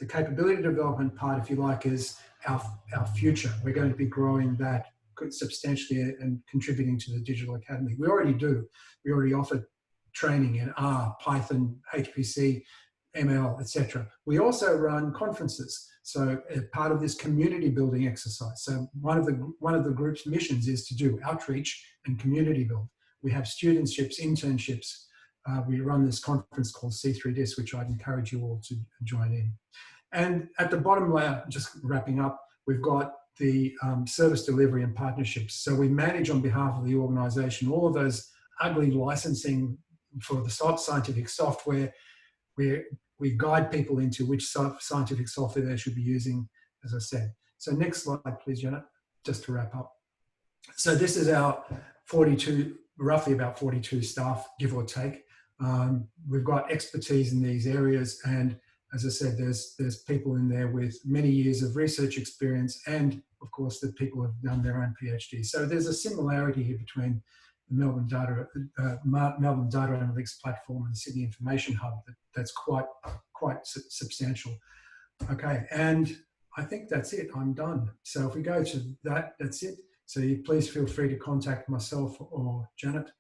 capability development part, if you like, is our future. We're going to be growing that substantially and contributing to the Digital Academy. We already do. We already offer training in R, Python, HPC, ML, etc. We also run conferences. So as part of this community building exercise. So one of the group's missions is to do outreach and community build. We have studentships, internships. We run this conference called C3DIS, which I'd encourage you all to join in. And at the bottom layer, just wrapping up, we've got the service delivery and partnerships. So we manage on behalf of the organization all of those ugly licensing for the scientific software. We guide people into which scientific software they should be using, as I said. So next slide, please, Janet, just to wrap up. So this is our 42, roughly about 42 staff, give or take. We've got expertise in these areas, and as I said, there's people in there with many years of research experience, and of course the people who have done their own PhD. So there's a similarity here between the Melbourne Data Analytics Platform and the Sydney Information Hub that's quite substantial. Okay, and I think that's it. I'm done. So if we go to that, that's it. So you please feel free to contact myself or Janet.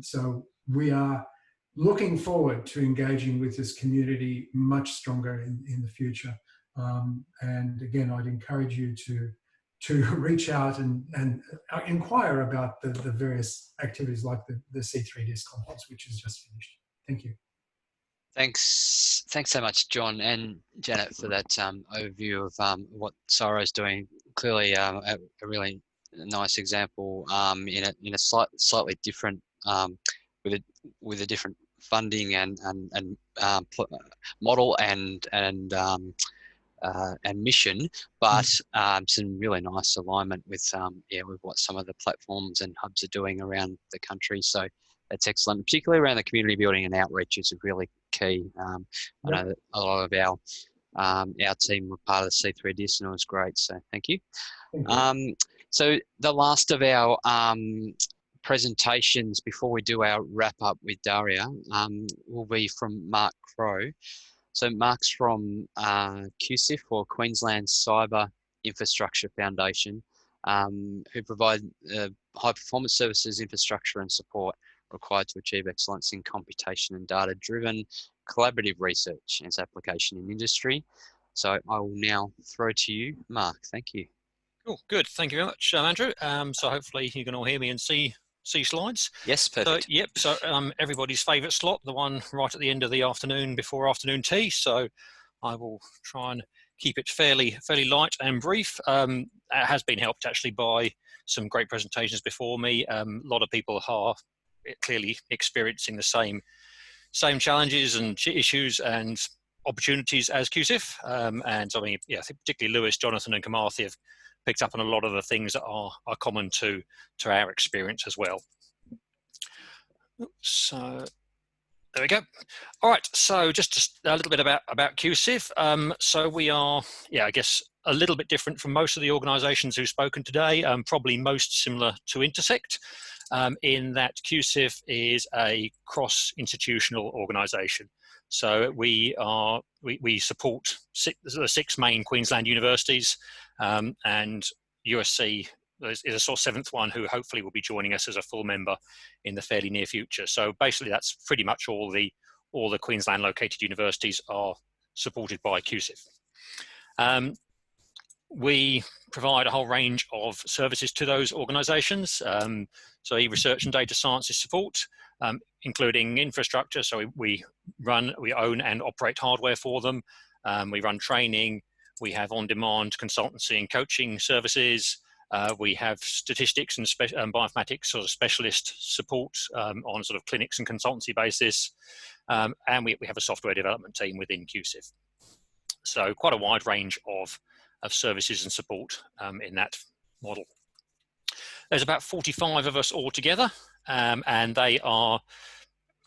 So we are looking forward to engaging with this community much stronger in the future. And again, I'd encourage you to reach out and inquire about the various activities like the C3DS conference, which is just finished. Thank you. Thanks so much, John and Janet, for that overview of what CSIRO is doing. Clearly, a really nice example in a slightly different with a different funding and model and mission, but some really nice alignment with with what some of the platforms and hubs are doing around the country. So that's excellent, particularly around the community building and outreach is really key. I know that a lot of our team were part of the C3DS and it was great. So thank you. So the last of our presentations before we do our wrap up with Daria will be from Mark Crowe. So Mark's from QCIF, or Queensland Cyber Infrastructure Foundation, who provide high performance services, infrastructure and support required to achieve excellence in computation and data-driven collaborative research and its application in industry. So I will now throw to you, Mark. Thank you. Cool, good. Thank you very much, Andrew. So hopefully you can all hear me and see slides. Yes, perfect. So, yep. So everybody's favourite slot, the one right at the end of the afternoon before afternoon tea. So I will try and keep it fairly light and brief. It has been helped actually by some great presentations before me. A lot of people are clearly experiencing the same challenges and issues and opportunities as QCIF. And I mean, yeah, I think particularly Lewis, Jonathan and Kamarthi have picked up on a lot of the things that are common to our experience as well. So there we go. All right, so just a little bit about QCIF. So we are, I guess, a little bit different from most of the organisations who've spoken today, probably most similar to Intersect, in that QCIF is a cross-institutional organisation. So we support the 6 main Queensland universities, and USC is a sort of 7th one who hopefully will be joining us as a full member in the fairly near future. So basically that's pretty much all the Queensland located universities are supported by QCIF. We provide a whole range of services to those organisations. So research and data sciences support, including infrastructure. So we own and operate hardware for them. We run training. We have on-demand consultancy and coaching services. We have statistics and bioinformatics sort of specialist support on sort of clinics and consultancy basis. And we have a software development team within QCIF. So quite a wide range of services and support in that model. There's about 45 of us all together, and they are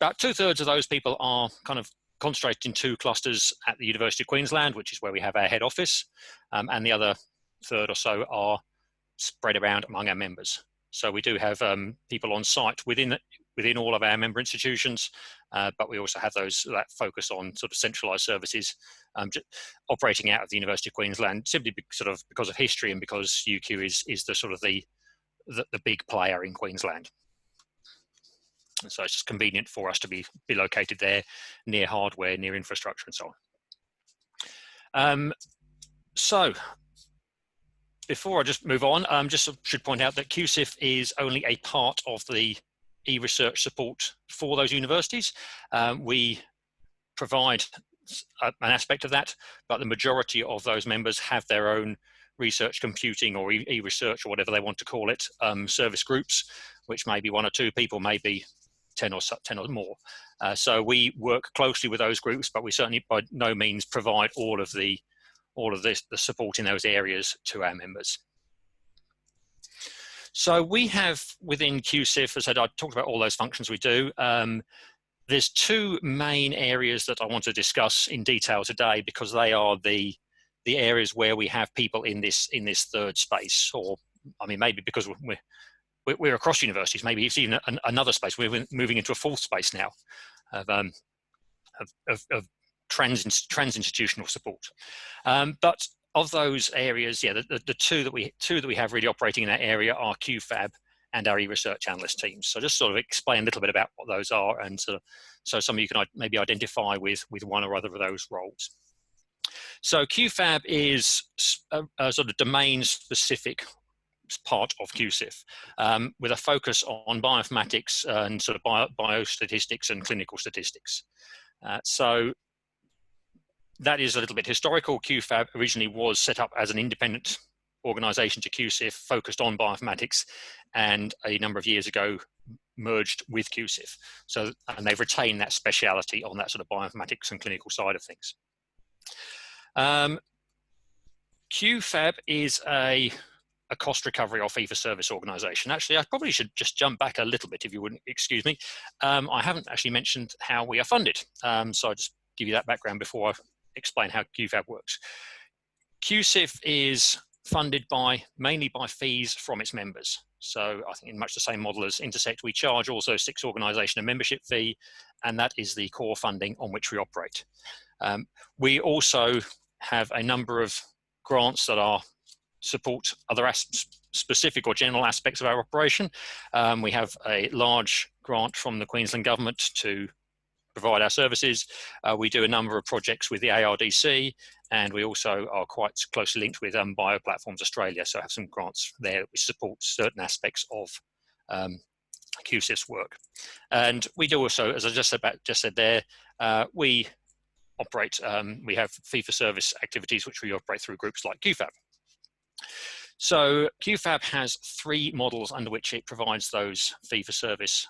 about 2/3 of those people are kind of concentrated in 2 clusters at the University of Queensland, which is where we have our head office, and the other 1/3 or so are spread around among our members. So we do have people on site within all of our member institutions, but we also have that focus on sort of centralised services operating out of the University of Queensland, simply because of history and because UQ is the sort of the big player in Queensland. So it's just convenient for us to be located there, near hardware, near infrastructure, and so on. So before I just move on, just should point out that QCIF is only a part of the e-research support for those universities. We provide an aspect of that, but the majority of those members have their own research computing or e-research or whatever they want to call it, service groups, which may be 1 or 2 people, maybe 10 or more. So we work closely with those groups, but we certainly by no means provide all of the support in those areas to our members. So we have within QCIF, as I said, I talked about all those functions we do. There's 2 main areas that I want to discuss in detail today because they are the areas where we have people in this 3rd space, or I mean maybe because we're across universities, maybe it's even another space. We're moving into a 4th space now of trans-institutional support. But of those areas, the 2 that we have really operating in that area are QFab and our e-research analyst teams. So just sort of explain a little bit about what those are, and so some of you can maybe identify with one or other of those roles. So QFab is a sort of domain-specific part of QCIF, with a focus on bioinformatics and sort of biostatistics and clinical statistics. So that is a little bit historical. QFab originally was set up as an independent organization to QCIF, focused on bioinformatics, and a number of years ago merged with QCIF. So, and they've retained that speciality on that sort of bioinformatics and clinical side of things. QFab is a cost recovery or fee-for-service organization. Actually, I probably should just jump back a little bit, if you wouldn't excuse me. I haven't actually mentioned how we are funded. So I'll just give you that background before I explain how QFab works. QCIF is funded mainly by fees from its members. So I think in much the same model as Intersect, we charge also 6 organisation and membership fee, and that is the core funding on which we operate. We also have a number of grants that support other specific or general aspects of our operation. We have a large grant from the Queensland Government to provide our services. We do a number of projects with the ARDC, and we also are quite closely linked with Bioplatforms Australia, so I have some grants there which support certain aspects of QCIF's work. And we do also, as I just said there, we operate, we have fee-for-service activities which we operate through groups like QFab. So QFab has 3 models under which it provides those fee-for-service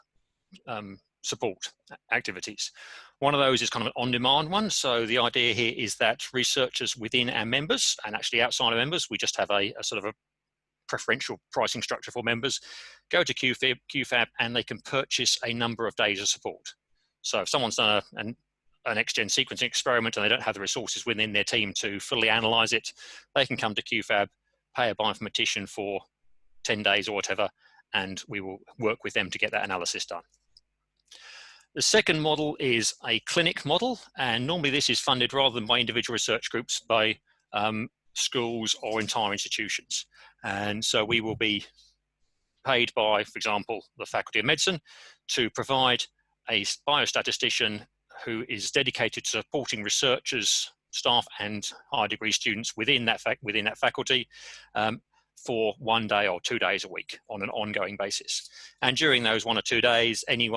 support activities. One of those is kind of an on-demand one. So the idea here is that researchers within our members, and actually outside of members, we just have a sort of a preferential pricing structure for members, go to QFab and they can purchase a number of days of support. So if someone's done an next-gen sequencing experiment and they don't have the resources within their team to fully analyze it, they can come to QFab, pay a bioinformatician for 10 days or whatever, and we will work with them to get that analysis done. The second model is a clinic model, and normally this is funded rather than by individual research groups, by schools or entire institutions. And so we will be paid by, for example, the Faculty of Medicine to provide a biostatistician who is dedicated to supporting researchers, staff and higher degree students within that faculty for 1 day or 2 days a week on an ongoing basis. And during those 1 or 2 days, any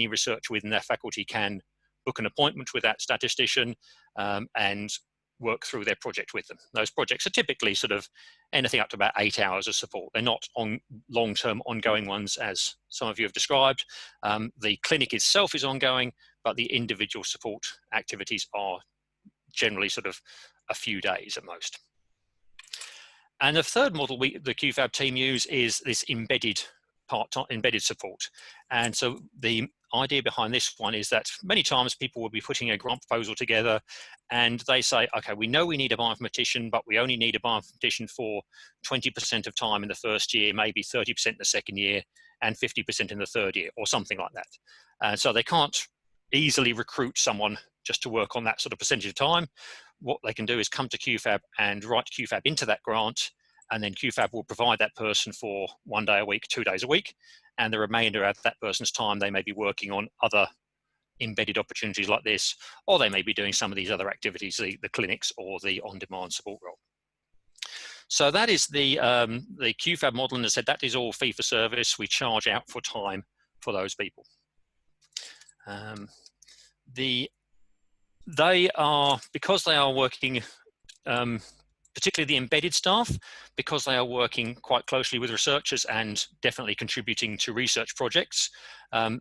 researcher within their faculty can book an appointment with that statistician and work through their project with them. Those projects are typically sort of anything up to about 8 hours of support. They're not on long-term ongoing ones, as some of you have described. The clinic itself is ongoing, but the individual support activities are generally sort of a few days at most. And the third model the QFab team use is this embedded support. And so the idea behind this one is that many times people will be putting a grant proposal together and they say, okay, we know we need a bioinformatician, but we only need a bioinformatician for 20% of time in the first year, maybe 30% in the second year, and 50% in the third year, or something like that. And so they can't easily recruit someone just to work on that sort of percentage of time. What they can do is come to QFab and write QFab into that grant, and then QFab will provide that person for 1 day a week, 2 days a week, and the remainder of that person's time they may be working on other embedded opportunities like this, or they may be doing some of these other activities, the clinics or the on-demand support role. So that is the QFab model, and as I said, that is all fee for service. We charge out for time for those people. Because they are working, particularly the embedded staff, because they are working quite closely with researchers and definitely contributing to research projects,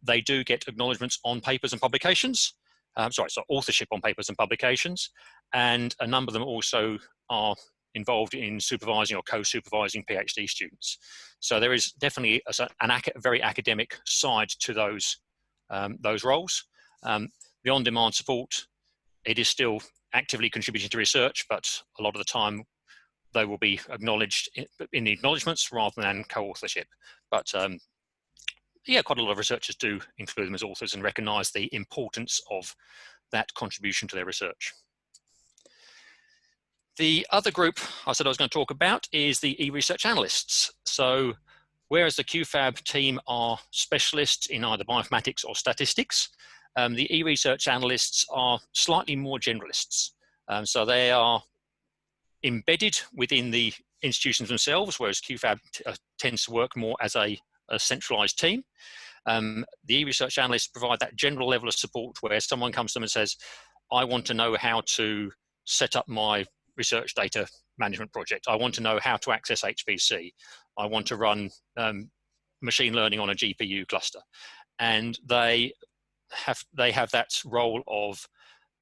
they do get acknowledgements on papers and publications. So authorship on papers and publications, and a number of them also are involved in supervising or co-supervising PhD students. So there is definitely a very academic side to those roles. The on-demand support, it is still actively contributing to research, but a lot of the time they will be acknowledged in the acknowledgements rather than co-authorship. But yeah, quite a lot of researchers do include them as authors and recognise the importance of that contribution to their research. The other group I said I was going to talk about is the e-research analysts. So whereas the QFAB team are specialists in either bioinformatics or statistics, the e-research analysts are slightly more generalists. So they are embedded within the institutions themselves, whereas QFAB tends to work more as a centralized team. The e-research analysts provide that general level of support where someone comes to them and says, I want to know how to set up my research data management project. I want to know how to access HPC. I want to run machine learning on a GPU cluster. And they have that role of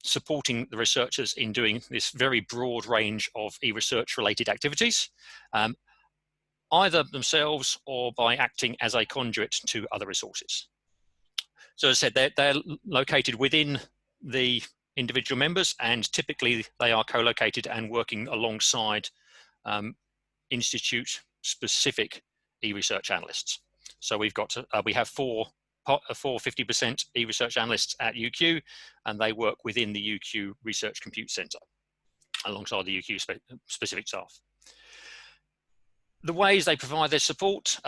supporting the researchers in doing this very broad range of e-research related activities, either themselves or by acting as a conduit to other resources. So as I said, they're located within the individual members, and typically they are co-located and working alongside institute-specific e-research analysts. So we have four 50% e-research analysts at UQ, and they work within the UQ Research Compute Centre alongside the UQ specific staff. The ways they provide their support,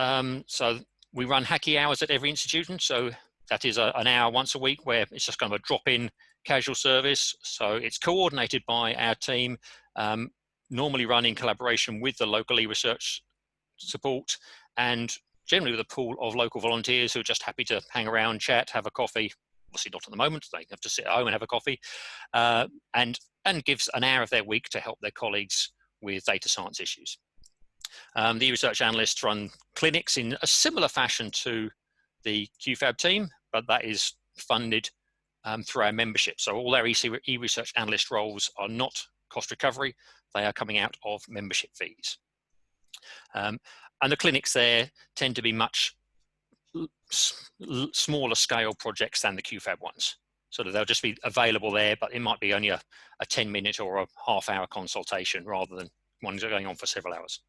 so we run hacky hours at every institution, so that is an hour once a week where it's just kind of a drop-in casual service. So it's coordinated by our team, normally run in collaboration with the local e-research support, and generally with a pool of local volunteers who are just happy to hang around, chat, have a coffee. Obviously not at the moment, they have to sit at home and have a coffee, and gives an hour of their week to help their colleagues with data science issues. The research analysts run clinics in a similar fashion to the QFAB team, but that is funded through our membership. So all our e-research analyst roles are not cost recovery, they are coming out of membership fees. And the clinics there tend to be much smaller scale projects than the QFAB ones. So they'll just be available there, but it might be only a 10-minute or a half-hour consultation rather than ones going on for several hours.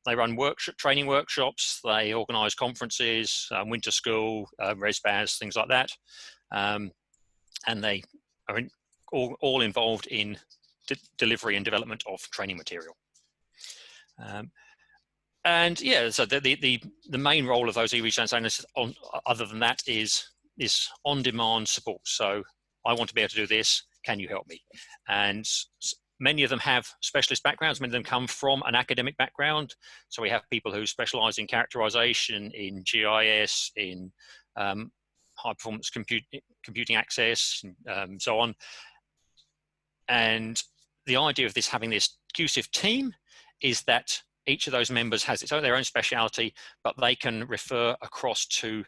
They run training workshops, they organise conferences, winter school, ResBaz, things like that. And they are all involved in delivery and development of training material. And yeah, so the main role of those e-research analysts, other than that, is on-demand support. So I want to be able to do this, can you help me? And many of them have specialist backgrounds. Many of them come from an academic background. So we have people who specialize in characterization, in GIS, in high performance computing access, so on. And the idea of having this QSIF team is that each of those members has their own speciality, but they can refer across to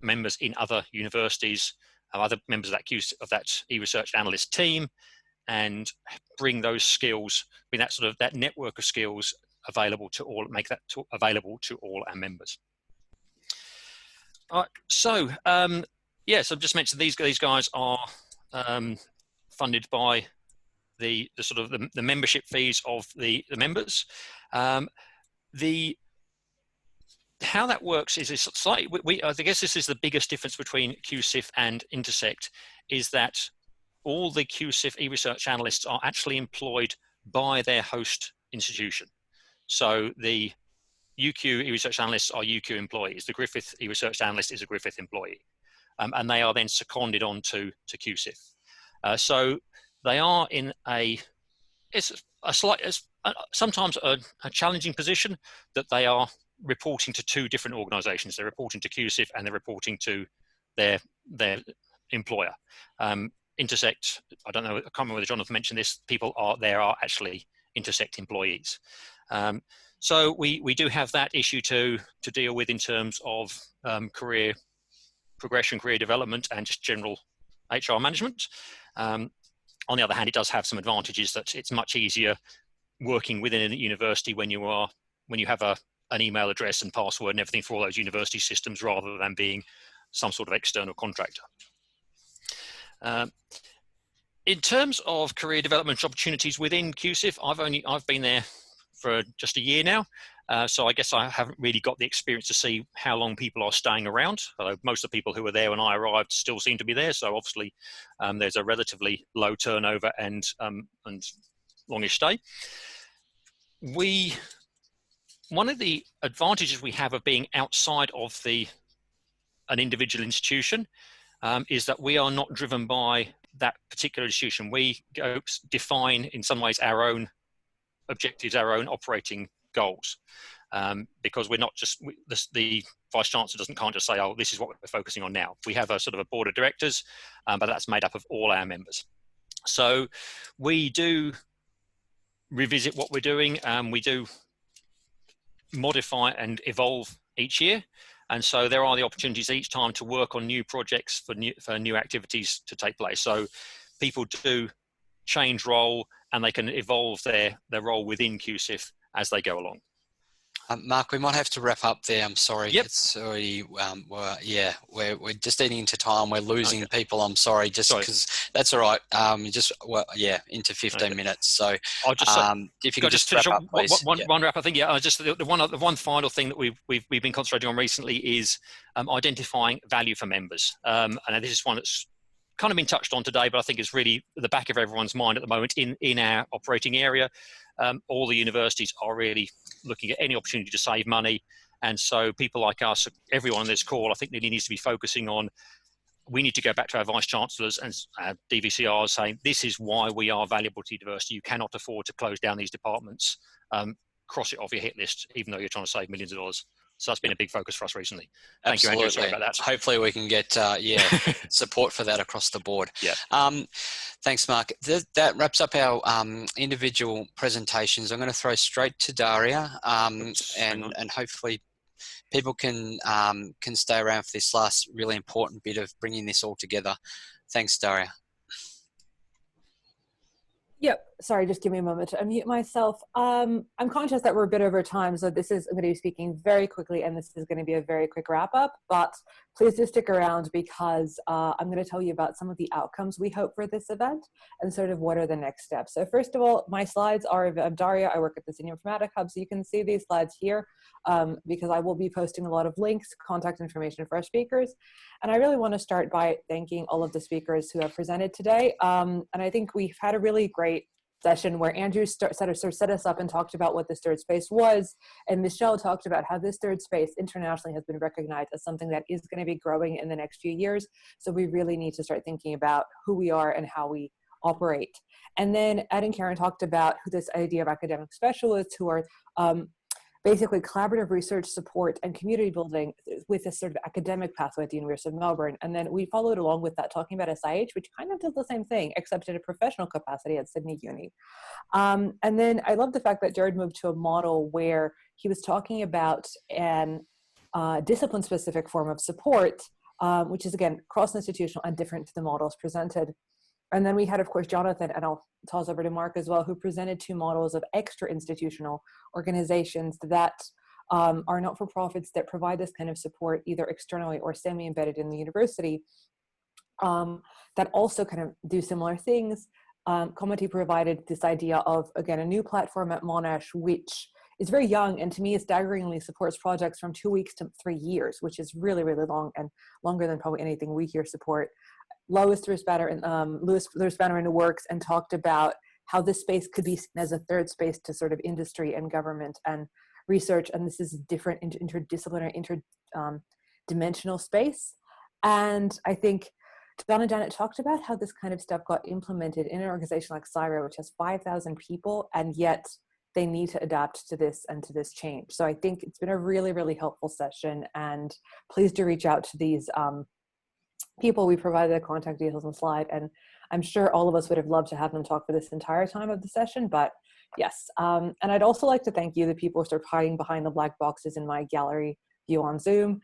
members in other universities, other members of that e-research analyst team, and bring those skills, that network of skills available to all, make that available to all our members. All right, so yes, I've just mentioned these guys are funded by the membership fees of the members. How that works is slightly, I guess this is the biggest difference between QSIF and Intersect, is that all the QSIF e-research analysts are actually employed by their host institution. So the UQ e-research analysts are UQ employees. The Griffith e-research analyst is a Griffith employee. And they are then seconded on to QSIF. So they are in sometimes a challenging position that they are reporting to two different organizations. They're reporting to QSIF and they're reporting to their employer. Intersect, I don't know, I can't remember whether Jonathan mentioned this, there are actually Intersect employees. So we do have that issue to deal with in terms of career progression, career development, and just general HR management. On the other hand, it does have some advantages that it's much easier working within a university when you have an email address and password and everything for all those university systems, rather than being some sort of external contractor. In terms of career development opportunities within QSIF, I've been there for just a year now, so I guess I haven't really got the experience to see how long people are staying around. Most of the people who were there when I arrived still seem to be there, so obviously there's a relatively low turnover and longish stay. one of the advantages we have of being outside of an individual institution is that we are not driven by that particular institution. We define, in some ways, our own objectives, our own operating goals, because we're not just, the Vice Chancellor can't just say, oh, this is what we're focusing on now. We have a sort of a board of directors, but that's made up of all our members. So we do revisit what we're doing, we do modify and evolve each year. And so there are the opportunities each time to work on new projects for new activities to take place. So people do change role and they can evolve their role within QSIF as they go along. Mark, we might have to wrap up there. I'm sorry. Yep. It's already, we're just eating into time. We're losing people. I'm sorry, just because that's all right. Into 15 minutes. So I'll just if you could just wrap up, please. One wrap. I think just the one final thing that we've been concentrating on recently is identifying value for members. And this is one that's kind of been touched on today, but I think it's really at the back of everyone's mind at the moment in our operating area. All the universities are really looking at any opportunity to save money. And so people like us, everyone on this call, I think really needs to be focusing on, we need to go back to our Vice Chancellors and DVCRs saying, this is why we are valuable to university. You cannot afford to close down these departments. Cross it off your hit list, even though you're trying to save millions of dollars. So that's been a big focus for us recently. Thank you, Andrew. Sorry about that. Hopefully we can get support for that across the board. Yeah. Thanks, Mark. That wraps up our individual presentations. I'm going to throw straight to Daria, and hopefully people can stay around for this last really important bit of bringing this all together. Thanks, Daria. Yep. Sorry, just give me a moment to unmute myself. I'm conscious that we're a bit over time, so I'm going to be speaking very quickly, and this is going to be a very quick wrap up, but please do stick around because I'm going to tell you about some of the outcomes we hope for this event and sort of what are the next steps. So first of all, my slides are of Daria. I work at the Sydney Informatics Hub, so you can see these slides here because I will be posting a lot of links, contact information for our speakers. And I really want to start by thanking all of the speakers who have presented today. And I think we've had a really great session where Andrew set us up and talked about what this third space was, and Michelle talked about how this third space internationally has been recognized as something that is going to be growing in the next few years. So we really need to start thinking about who we are and how we operate. And then Ed and Karen talked about this idea of academic specialists who are basically collaborative research support and community building with this sort of academic pathway at the University of Melbourne. And then we followed along with that, talking about SIH, which kind of does the same thing, except in a professional capacity at Sydney Uni. And then I love the fact that Jared moved to a model where he was talking about an discipline-specific form of support, which is, again, cross-institutional and different to the models presented. And then we had, of course, Jonathan, and I'll toss over to Mark as well, who presented two models of extra-institutional organizations that are not-for-profits that provide this kind of support either externally or semi-embedded in the university that also kind of do similar things. Comity provided this idea of, again, a new platform at Monash, which is very young and to me staggeringly supports projects from 2 weeks to 3 years, which is really, really long and longer than probably anything we here support. Lewis threw a spanner in the works and talked about how this space could be seen as a third space to sort of industry and government and research, and this is a different interdisciplinary, interdimensional space. And I think John and Janet talked about how this kind of stuff got implemented in an organization like CSIRO, which has 5,000 people, and yet they need to adapt to this and to this change. So I think it's been a really, really helpful session, and please do reach out to these people. We provided the contact details on the slide, and I'm sure all of us would have loved to have them talk for this entire time of the session, but yes. And I'd also like to thank you, the people who are sort of hiding behind the black boxes in my gallery view on Zoom,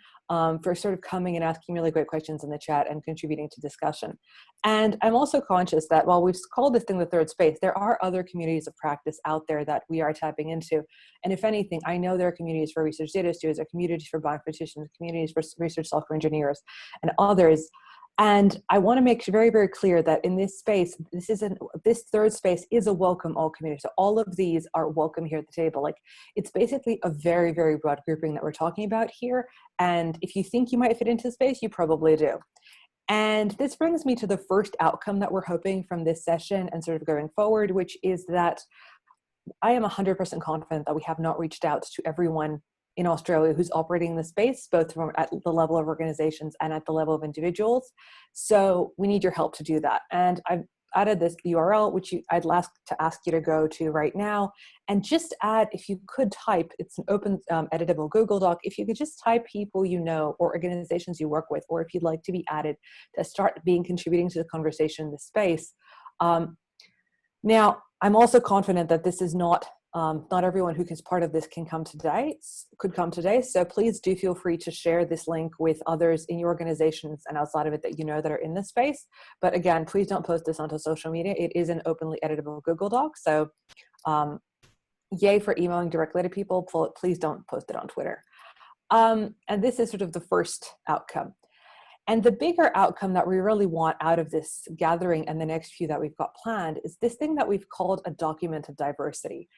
for sort of coming and asking really great questions in the chat and contributing to discussion. And I'm also conscious that while we've called this thing the third space, there are other communities of practice out there that we are tapping into. And if anything, I know there are communities for research data stewards, there are communities for bioinformaticians, communities for research software engineers, and others. And I want to make very, very clear that in this space, this third space is a welcome all community. So all of these are welcome here at the table. Like, it's basically a very, very broad grouping that we're talking about here. And if you think you might fit into the space, you probably do. And this brings me to the first outcome that we're hoping from this session and sort of going forward, which is that I am 100% confident that we have not reached out to everyone in Australia who's operating in the space, both from at the level of organizations and at the level of individuals. So we need your help to do that. And I've added this URL, which I'd ask you to go to right now, and just add, if you could type, it's an open editable Google Doc, if you could just type people you know or organizations you work with, or if you'd like to be added to start contributing to the conversation in the space. Now, I'm also confident that this is not everyone who is part of this could come today. So please do feel free to share this link with others in your organizations and outside of it that you know that are in this space. But again, please don't post this onto social media. It is an openly editable Google Doc. So yay for emailing directly to people. Please don't post it on Twitter. And this is sort of the first outcome. And the bigger outcome that we really want out of this gathering and the next few that we've got planned is this thing that we've called a document of diversity.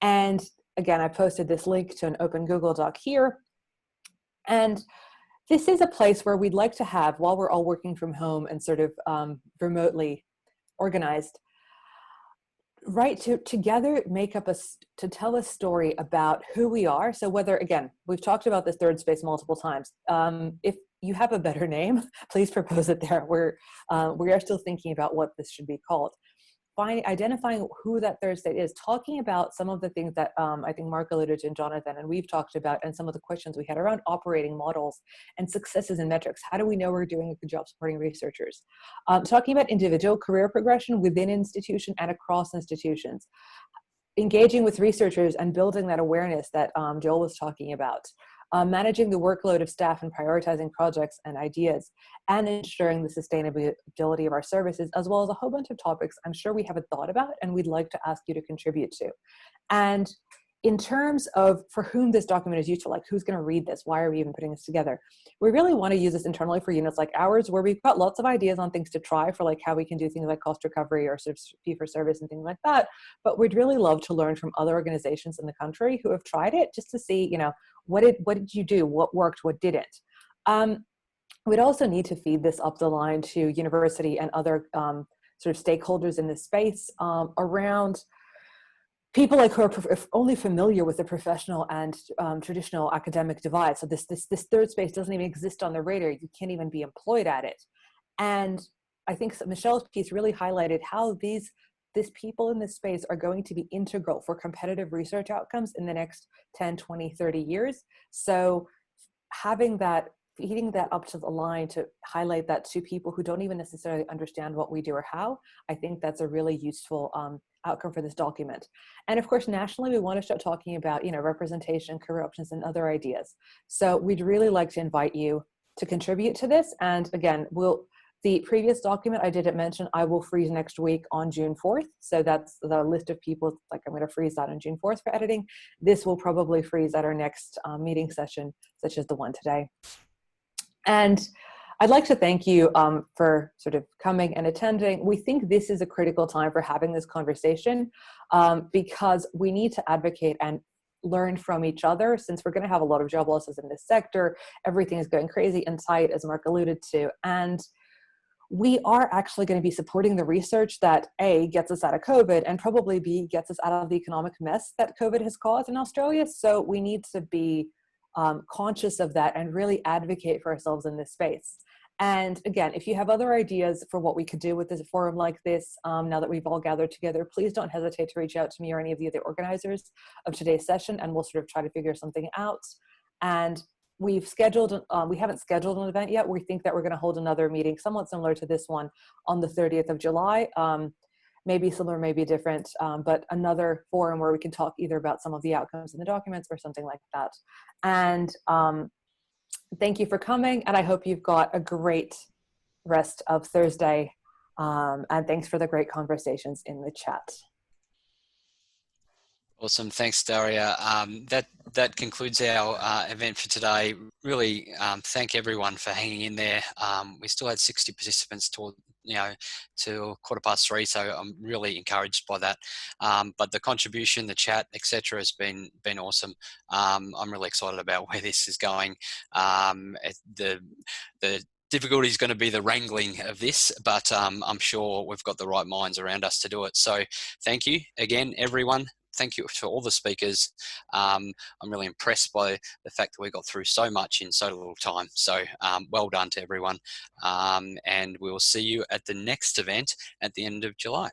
And again, I posted this link to an open Google Doc here. And this is a place where we'd like to have, while we're all working from home and sort of remotely organized, right, to together to tell a story about who we are. So whether, again, we've talked about this third space multiple times. If you have a better name, please propose it there. We are still thinking about what this should be called. Identifying who that third state is, talking about some of the things that I think Mark alluded to and Jonathan, and we've talked about, and some of the questions we had around operating models and successes and metrics. How do we know we're doing a good job supporting researchers? Talking about individual career progression within institution and across institutions. Engaging with researchers and building that awareness that Joel was talking about. Managing the workload of staff and prioritizing projects and ideas, and ensuring the sustainability of our services, as well as a whole bunch of topics I'm sure we haven't thought about and we'd like to ask you to contribute to. And in terms of for whom this document is useful, like who's going to read this, why are we even putting this together? We really want to use this internally for units like ours, where we've got lots of ideas on things to try for, like how we can do things like cost recovery or sort of fee for service and things like that. But we'd really love to learn from other organizations in the country who have tried it, just to see, you know, what did you do? What worked? What didn't? We'd also need to feed this up the line to university and other sort of stakeholders in this space around people like who are only familiar with the professional and traditional academic divide. So this third space doesn't even exist on the radar. You can't even be employed at it. And I think Michelle's piece really highlighted how these people in this space are going to be integral for competitive research outcomes in the next 10, 20, 30 years. So having that, feeding that up to the line to highlight that to people who don't even necessarily understand what we do or how, I think that's a really useful outcome for this document. And of course, nationally, we want to start talking about, you know, representation, career options, and other ideas. So we'd really like to invite you to contribute to this. And again, the previous document I didn't mention, I will freeze next week on June 4th. So that's the list of people, like I'm going to freeze that on June 4th for editing. This will probably freeze at our next meeting session, such as the one today. And I'd like to thank you for sort of coming and attending. We think this is a critical time for having this conversation because we need to advocate and learn from each other, since we're going to have a lot of job losses in this sector. Everything is going crazy and tight, as Mark alluded to. And we are actually going to be supporting the research that A, gets us out of COVID, and probably B, gets us out of the economic mess that COVID has caused in Australia. So we need to be conscious of that and really advocate for ourselves in this space. And again, if you have other ideas for what we could do with this forum like this, now that we've all gathered together, please don't hesitate to reach out to me or any of the other organizers of today's session, and we'll sort of try to figure something out. And we haven't scheduled an event yet. We think that we're going to hold another meeting somewhat similar to this one on the 30th of July. Maybe similar, maybe different, but another forum where we can talk either about some of the outcomes in the documents or something like that. And thank you for coming, and I hope you've got a great rest of Thursday. And thanks for the great conversations in the chat. Awesome, thanks Daria. That concludes our event for today. Really thank everyone for hanging in there. We still had 60 participants till 3:15, so I'm really encouraged by that. But the contribution, the chat, etc., has been awesome. I'm really excited about where this is going. The difficulty is going to be the wrangling of this, but I'm sure we've got the right minds around us to do it. So thank you again, everyone. thank you to all the speakers. I'm really impressed by the fact that we got through so much in so little time. So well done to everyone. And we'll see you at the next event at the end of July.